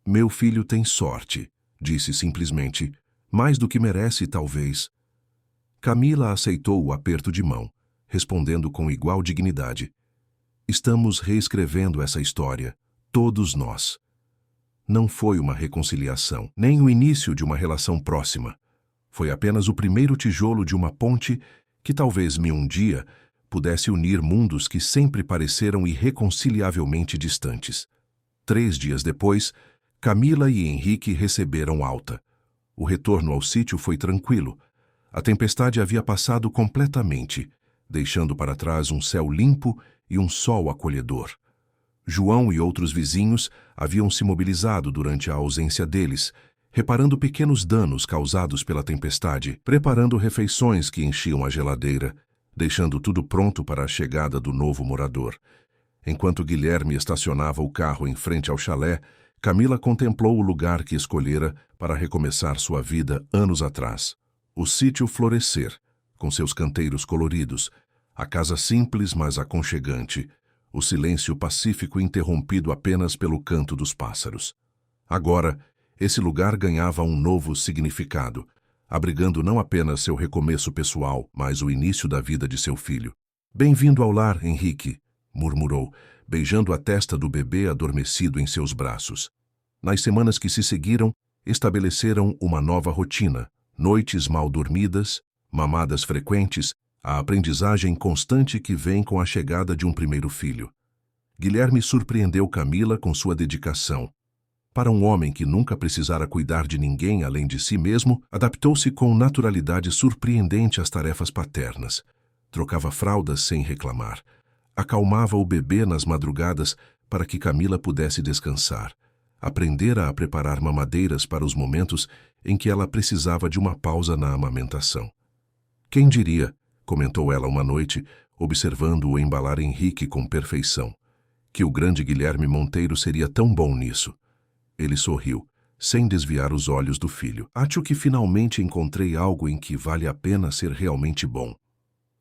"Meu filho tem sorte", disse simplesmente, "mais do que merece, talvez." Camila aceitou o aperto de mão, respondendo com igual dignidade. "Estamos reescrevendo essa história, todos nós." Não foi uma reconciliação, nem o início de uma relação próxima. Foi apenas o primeiro tijolo de uma ponte que talvez um dia pudesse unir mundos que sempre pareceram irreconciliavelmente distantes. 3 dias depois, Camila e Henrique receberam alta. O retorno ao sítio foi tranquilo. A tempestade havia passado completamente, deixando para trás um céu limpo e um sol acolhedor. João e outros vizinhos haviam se mobilizado durante a ausência deles, reparando pequenos danos causados pela tempestade, preparando refeições que enchiam a geladeira, deixando tudo pronto para a chegada do novo morador. Enquanto Guilherme estacionava o carro em frente ao chalé, Camila contemplou o lugar que escolhera para recomeçar sua vida anos atrás. O sítio Florescer, com seus canteiros coloridos, a casa simples mas aconchegante, o silêncio pacífico interrompido apenas pelo canto dos pássaros. Agora, esse lugar ganhava um novo significado, abrigando não apenas seu recomeço pessoal, mas o início da vida de seu filho. "Bem-vindo ao lar, Henrique", murmurou, beijando a testa do bebê adormecido em seus braços. Nas semanas que se seguiram, estabeleceram uma nova rotina, noites mal dormidas, mamadas frequentes, a aprendizagem constante que vem com a chegada de um primeiro filho. Guilherme surpreendeu Camila com sua dedicação. Para um homem que nunca precisara cuidar de ninguém além de si mesmo, adaptou-se com naturalidade surpreendente às tarefas paternas. Trocava fraldas sem reclamar. Acalmava o bebê nas madrugadas para que Camila pudesse descansar. Aprendera a preparar mamadeiras para os momentos em que ela precisava de uma pausa na amamentação. "Quem diria", comentou ela uma noite, observando-o embalar Henrique com perfeição, "que o grande Guilherme Monteiro seria tão bom nisso." Ele sorriu, sem desviar os olhos do filho. "Acho que finalmente encontrei algo em que vale a pena ser realmente bom."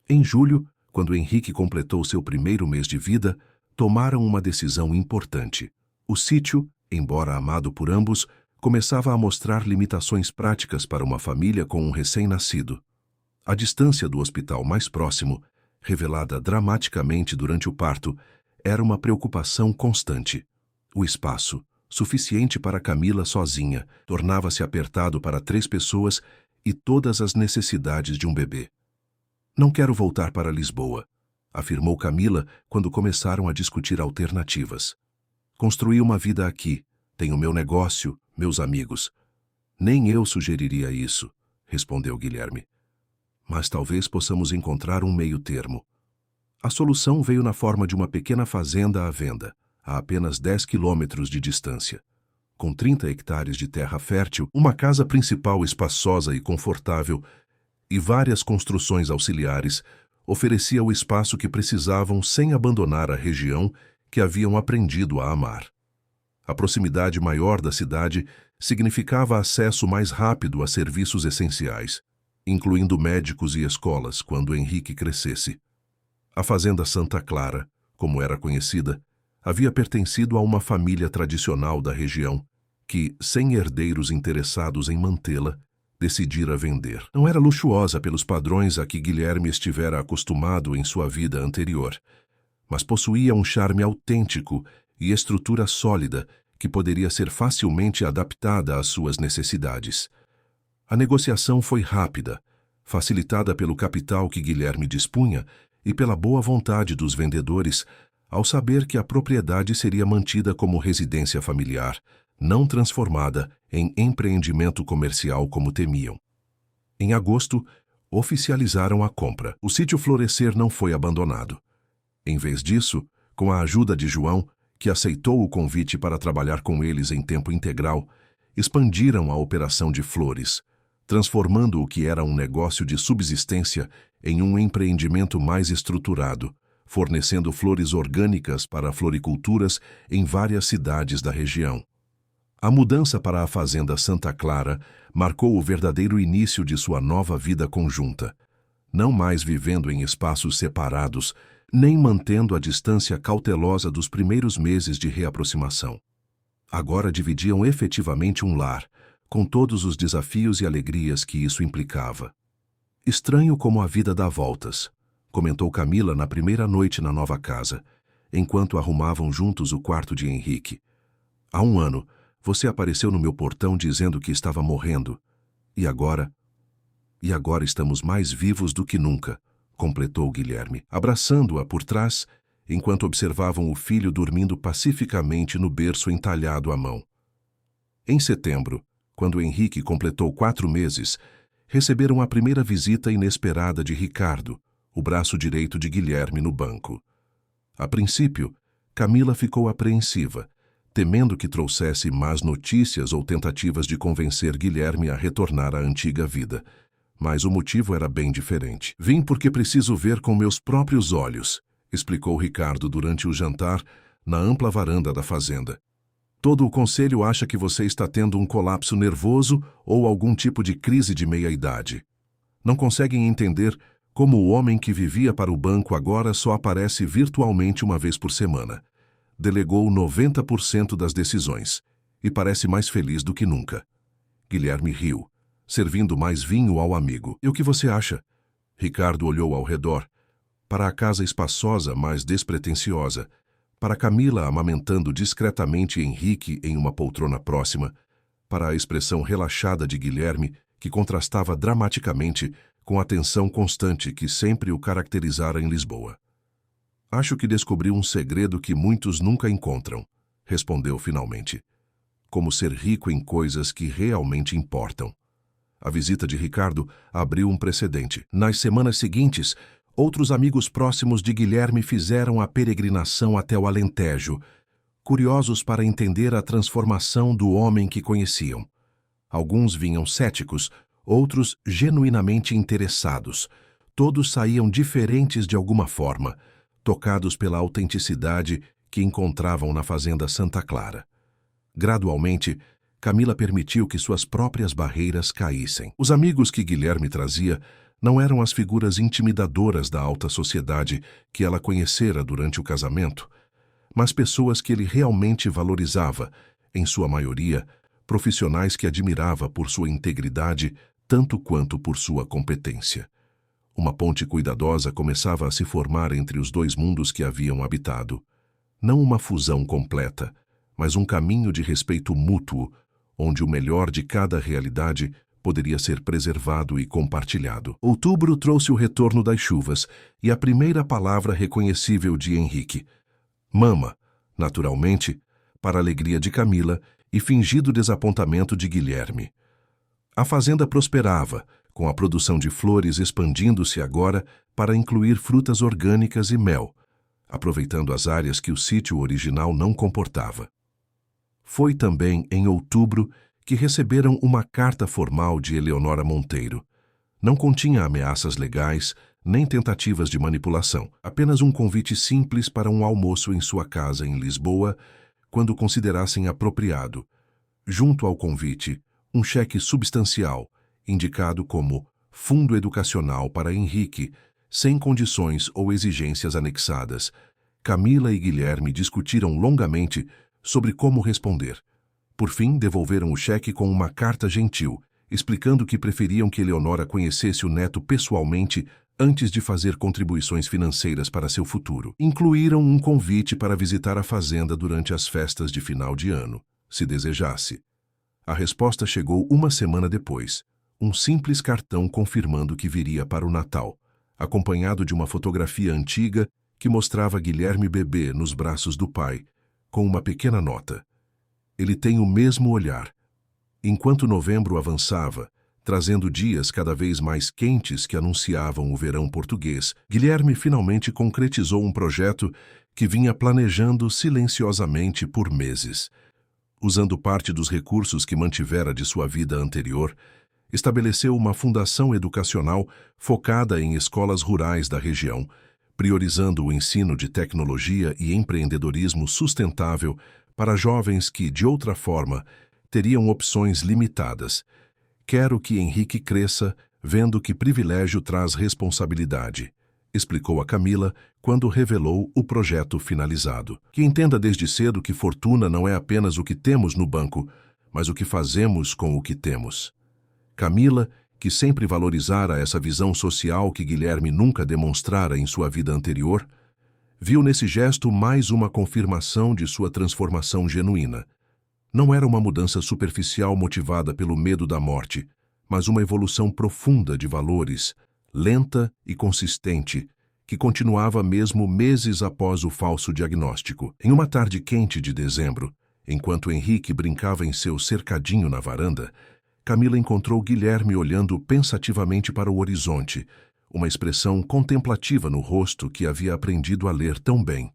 Em julho, quando Henrique completou seu primeiro mês de vida, tomaram uma decisão importante. O sítio, embora amado por ambos, começava a mostrar limitações práticas para uma família com um recém-nascido. A distância do hospital mais próximo, revelada dramaticamente durante o parto, era uma preocupação constante. O espaço, suficiente para Camila sozinha, tornava-se apertado para 3 pessoas e todas as necessidades de um bebê. "Não quero voltar para Lisboa", afirmou Camila quando começaram a discutir alternativas. "Construí uma vida aqui, tenho meu negócio, meus amigos." "Nem eu sugeriria isso", respondeu Guilherme. "Mas talvez possamos encontrar um meio-termo." A solução veio na forma de uma pequena fazenda à venda, a apenas 10 quilômetros de distância. Com 30 hectares de terra fértil, uma casa principal espaçosa e confortável e várias construções auxiliares, oferecia o espaço que precisavam sem abandonar a região que haviam aprendido a amar. A proximidade maior da cidade significava acesso mais rápido a serviços essenciais, incluindo médicos e escolas quando Henrique crescesse. A Fazenda Santa Clara, como era conhecida, havia pertencido a uma família tradicional da região que, sem herdeiros interessados em mantê-la, decidira vender. Não era luxuosa pelos padrões a que Guilherme estivera acostumado em sua vida anterior, mas possuía um charme autêntico e estrutura sólida que poderia ser facilmente adaptada às suas necessidades. A negociação foi rápida, facilitada pelo capital que Guilherme dispunha e pela boa vontade dos vendedores, ao saber que a propriedade seria mantida como residência familiar, não transformada em empreendimento comercial como temiam. Em agosto, oficializaram a compra. O sítio Florescer não foi abandonado. Em vez disso, com a ajuda de João, que aceitou o convite para trabalhar com eles em tempo integral, expandiram a operação de flores, transformando o que era um negócio de subsistência em um empreendimento mais estruturado, fornecendo flores orgânicas para floriculturas em várias cidades da região. A mudança para a Fazenda Santa Clara marcou o verdadeiro início de sua nova vida conjunta, não mais vivendo em espaços separados, nem mantendo a distância cautelosa dos primeiros meses de reaproximação. Agora dividiam efetivamente um lar, com todos os desafios e alegrias que isso implicava. "Estranho como a vida dá voltas", comentou Camila na primeira noite na nova casa, enquanto arrumavam juntos o quarto de Henrique. "Há um ano, você apareceu no meu portão dizendo que estava morrendo. E agora estamos mais vivos do que nunca", completou Guilherme, abraçando-a por trás, enquanto observavam o filho dormindo pacificamente no berço entalhado à mão. Em setembro, quando Henrique completou 4 meses, receberam a primeira visita inesperada de Ricardo, o braço direito de Guilherme no banco. A princípio, Camila ficou apreensiva, temendo que trouxesse más notícias ou tentativas de convencer Guilherme a retornar à antiga vida. Mas o motivo era bem diferente. Vim porque preciso ver com meus próprios olhos, explicou Ricardo durante o jantar na ampla varanda da fazenda. Todo o conselho acha que você está tendo um colapso nervoso ou algum tipo de crise de meia-idade. Não conseguem entender como o homem que vivia para o banco agora só aparece virtualmente uma vez por semana. Delegou 90% das decisões e parece mais feliz do que nunca. Guilherme riu, servindo mais vinho ao amigo. E o que você acha? Ricardo olhou ao redor, para a casa espaçosa, mas despretensiosa, para Camila amamentando discretamente Henrique em uma poltrona próxima, para a expressão relaxada de Guilherme, que contrastava dramaticamente com a tensão constante que sempre o caracterizara em Lisboa. Acho que descobri um segredo que muitos nunca encontram, respondeu finalmente. Como ser rico em coisas que realmente importam. A visita de Ricardo abriu um precedente. Nas semanas seguintes, outros amigos próximos de Guilherme fizeram a peregrinação até o Alentejo, curiosos para entender a transformação do homem que conheciam. Alguns vinham céticos, outros genuinamente interessados. Todos saíam diferentes de alguma forma, tocados pela autenticidade que encontravam na fazenda Santa Clara. Gradualmente, Camila permitiu que suas próprias barreiras caíssem. Os amigos que Guilherme trazia não eram as figuras intimidadoras da alta sociedade que ela conhecera durante o casamento, mas pessoas que ele realmente valorizava, em sua maioria, profissionais que admirava por sua integridade tanto quanto por sua competência. Uma ponte cuidadosa começava a se formar entre os dois mundos que haviam habitado. Não uma fusão completa, mas um caminho de respeito mútuo, onde o melhor de cada realidade poderia ser preservado e compartilhado. Outubro trouxe o retorno das chuvas e a primeira palavra reconhecível de Henrique. Mama, naturalmente, para a alegria de Camila e fingido desapontamento de Guilherme. A fazenda prosperava, com a produção de flores expandindo-se agora para incluir frutas orgânicas e mel, aproveitando as áreas que o sítio original não comportava. Foi também em outubro que receberam uma carta formal de Eleonora Monteiro. Não continha ameaças legais, nem tentativas de manipulação, apenas um convite simples para um almoço em sua casa em Lisboa, quando considerassem apropriado. Junto ao convite, um cheque substancial, indicado como Fundo Educacional para Henrique, sem condições ou exigências anexadas. Camila e Guilherme discutiram longamente sobre como responder. Por fim, devolveram o cheque com uma carta gentil, explicando que preferiam que Eleonora conhecesse o neto pessoalmente antes de fazer contribuições financeiras para seu futuro. Incluíram um convite para visitar a fazenda durante as festas de final de ano, se desejasse. A resposta chegou uma semana depois, um simples cartão confirmando que viria para o Natal, acompanhado de uma fotografia antiga que mostrava Guilherme bebê nos braços do pai, com uma pequena nota. Ele tem o mesmo olhar. Enquanto novembro avançava, trazendo dias cada vez mais quentes que anunciavam o verão português, Guilherme finalmente concretizou um projeto que vinha planejando silenciosamente por meses. Usando parte dos recursos que mantivera de sua vida anterior, estabeleceu uma fundação educacional focada em escolas rurais da região, priorizando o ensino de tecnologia e empreendedorismo sustentável para jovens que, de outra forma, teriam opções limitadas. Quero que Henrique cresça, vendo que privilégio traz responsabilidade, explicou a Camila quando revelou o projeto finalizado. Que entenda desde cedo que fortuna não é apenas o que temos no banco, mas o que fazemos com o que temos. Camila, que sempre valorizara essa visão social que Guilherme nunca demonstrara em sua vida anterior, viu nesse gesto mais uma confirmação de sua transformação genuína. Não era uma mudança superficial motivada pelo medo da morte, mas uma evolução profunda de valores, lenta e consistente, que continuava mesmo meses após o falso diagnóstico. Em uma tarde quente de dezembro, enquanto Henrique brincava em seu cercadinho na varanda, Camila encontrou Guilherme olhando pensativamente para o horizonte, uma expressão contemplativa no rosto que havia aprendido a ler tão bem.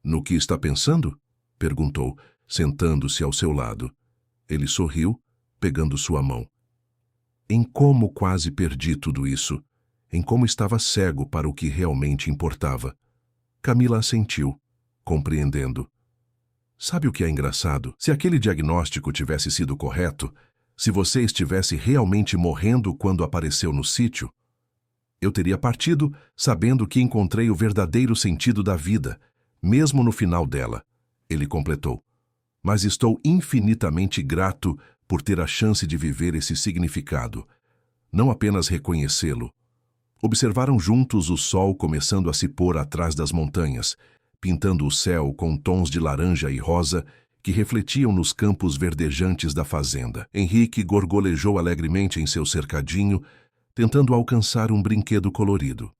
No que está pensando? Perguntou, sentando-se ao seu lado. Ele sorriu, pegando sua mão. Em como quase perdi tudo isso, em como estava cego para o que realmente importava. Camila assentiu, compreendendo. Sabe o que é engraçado? Se aquele diagnóstico tivesse sido correto, se você estivesse realmente morrendo quando apareceu no sítio, eu teria partido sabendo que encontrei o verdadeiro sentido da vida, mesmo no final dela, ele completou. Mas estou infinitamente grato por ter a chance de viver esse significado, não apenas reconhecê-lo. Observaram juntos o sol começando a se pôr atrás das montanhas, pintando o céu com tons de laranja e rosa que refletiam nos campos verdejantes da fazenda. Henrique gorgolejou alegremente em seu cercadinho, tentando alcançar um brinquedo colorido.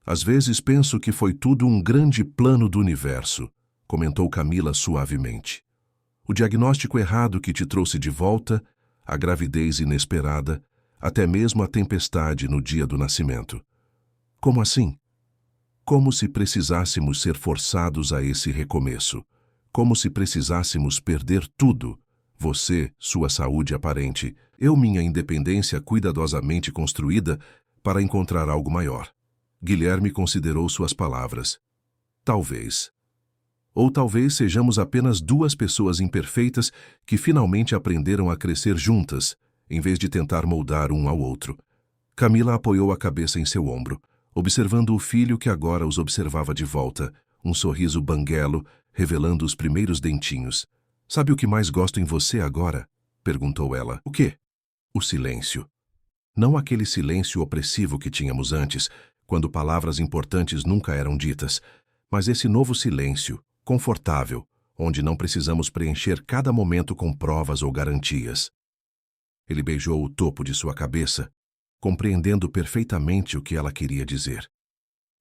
Às vezes penso que foi tudo um grande plano do universo, comentou Camila suavemente. O diagnóstico errado que te trouxe de volta, a gravidez inesperada, até mesmo a tempestade no dia do nascimento. Como assim? Como se precisássemos ser forçados a esse recomeço. Como se precisássemos perder tudo. Você, sua saúde aparente, eu minha independência cuidadosamente construída para encontrar algo maior. Guilherme considerou suas palavras. Talvez. Ou talvez sejamos apenas duas pessoas imperfeitas que finalmente aprenderam a crescer juntas, em vez de tentar moldar um ao outro. Camila apoiou a cabeça em seu ombro, observando o filho que agora os observava de volta, um sorriso banguelo, revelando os primeiros dentinhos. Sabe o que mais gosto em você agora? Perguntou ela. O quê? O silêncio. Não aquele silêncio opressivo que tínhamos antes, quando palavras importantes nunca eram ditas, mas esse novo silêncio, confortável, onde não precisamos preencher cada momento com provas ou garantias. Ele beijou o topo de sua cabeça, compreendendo perfeitamente o que ela queria dizer.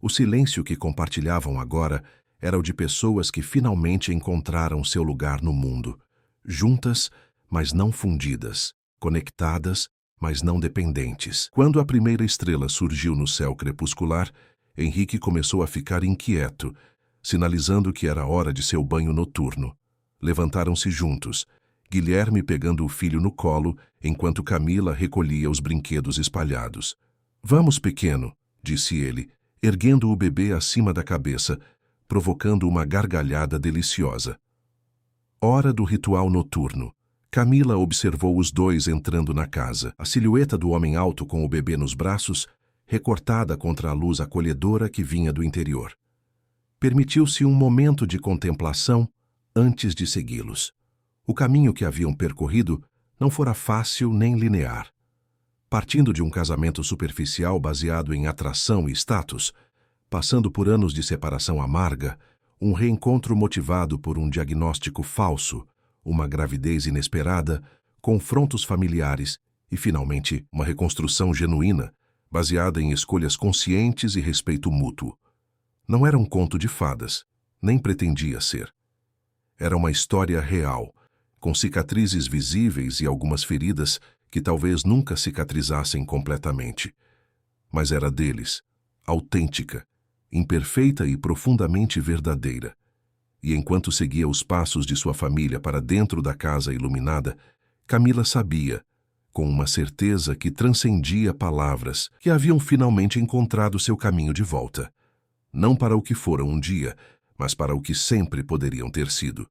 O silêncio que compartilhavam agora era o de pessoas que finalmente encontraram seu lugar no mundo, juntas, mas não fundidas, conectadas, mas não dependentes. Quando a primeira estrela surgiu no céu crepuscular, Henrique começou a ficar inquieto, sinalizando que era hora de seu banho noturno. Levantaram-se juntos, Guilherme pegando o filho no colo, enquanto Camila recolhia os brinquedos espalhados. Vamos, pequeno, disse ele, erguendo o bebê acima da cabeça, provocando uma gargalhada deliciosa. Hora do ritual noturno. Camila observou os dois entrando na casa, a silhueta do homem alto com o bebê nos braços, recortada contra a luz acolhedora que vinha do interior. Permitiu-se um momento de contemplação antes de segui-los. O caminho que haviam percorrido não fora fácil nem linear. Partindo de um casamento superficial baseado em atração e status, passando por anos de separação amarga, um reencontro motivado por um diagnóstico falso, uma gravidez inesperada, confrontos familiares e, finalmente, uma reconstrução genuína, baseada em escolhas conscientes e respeito mútuo. Não era um conto de fadas, nem pretendia ser. Era uma história real, com cicatrizes visíveis e algumas feridas que talvez nunca cicatrizassem completamente. Mas era deles, autêntica, imperfeita e profundamente verdadeira. E enquanto seguia os passos de sua família para dentro da casa iluminada, Camila sabia, com uma certeza que transcendia palavras, que haviam finalmente encontrado seu caminho de volta. Não para o que foram um dia, mas para o que sempre poderiam ter sido.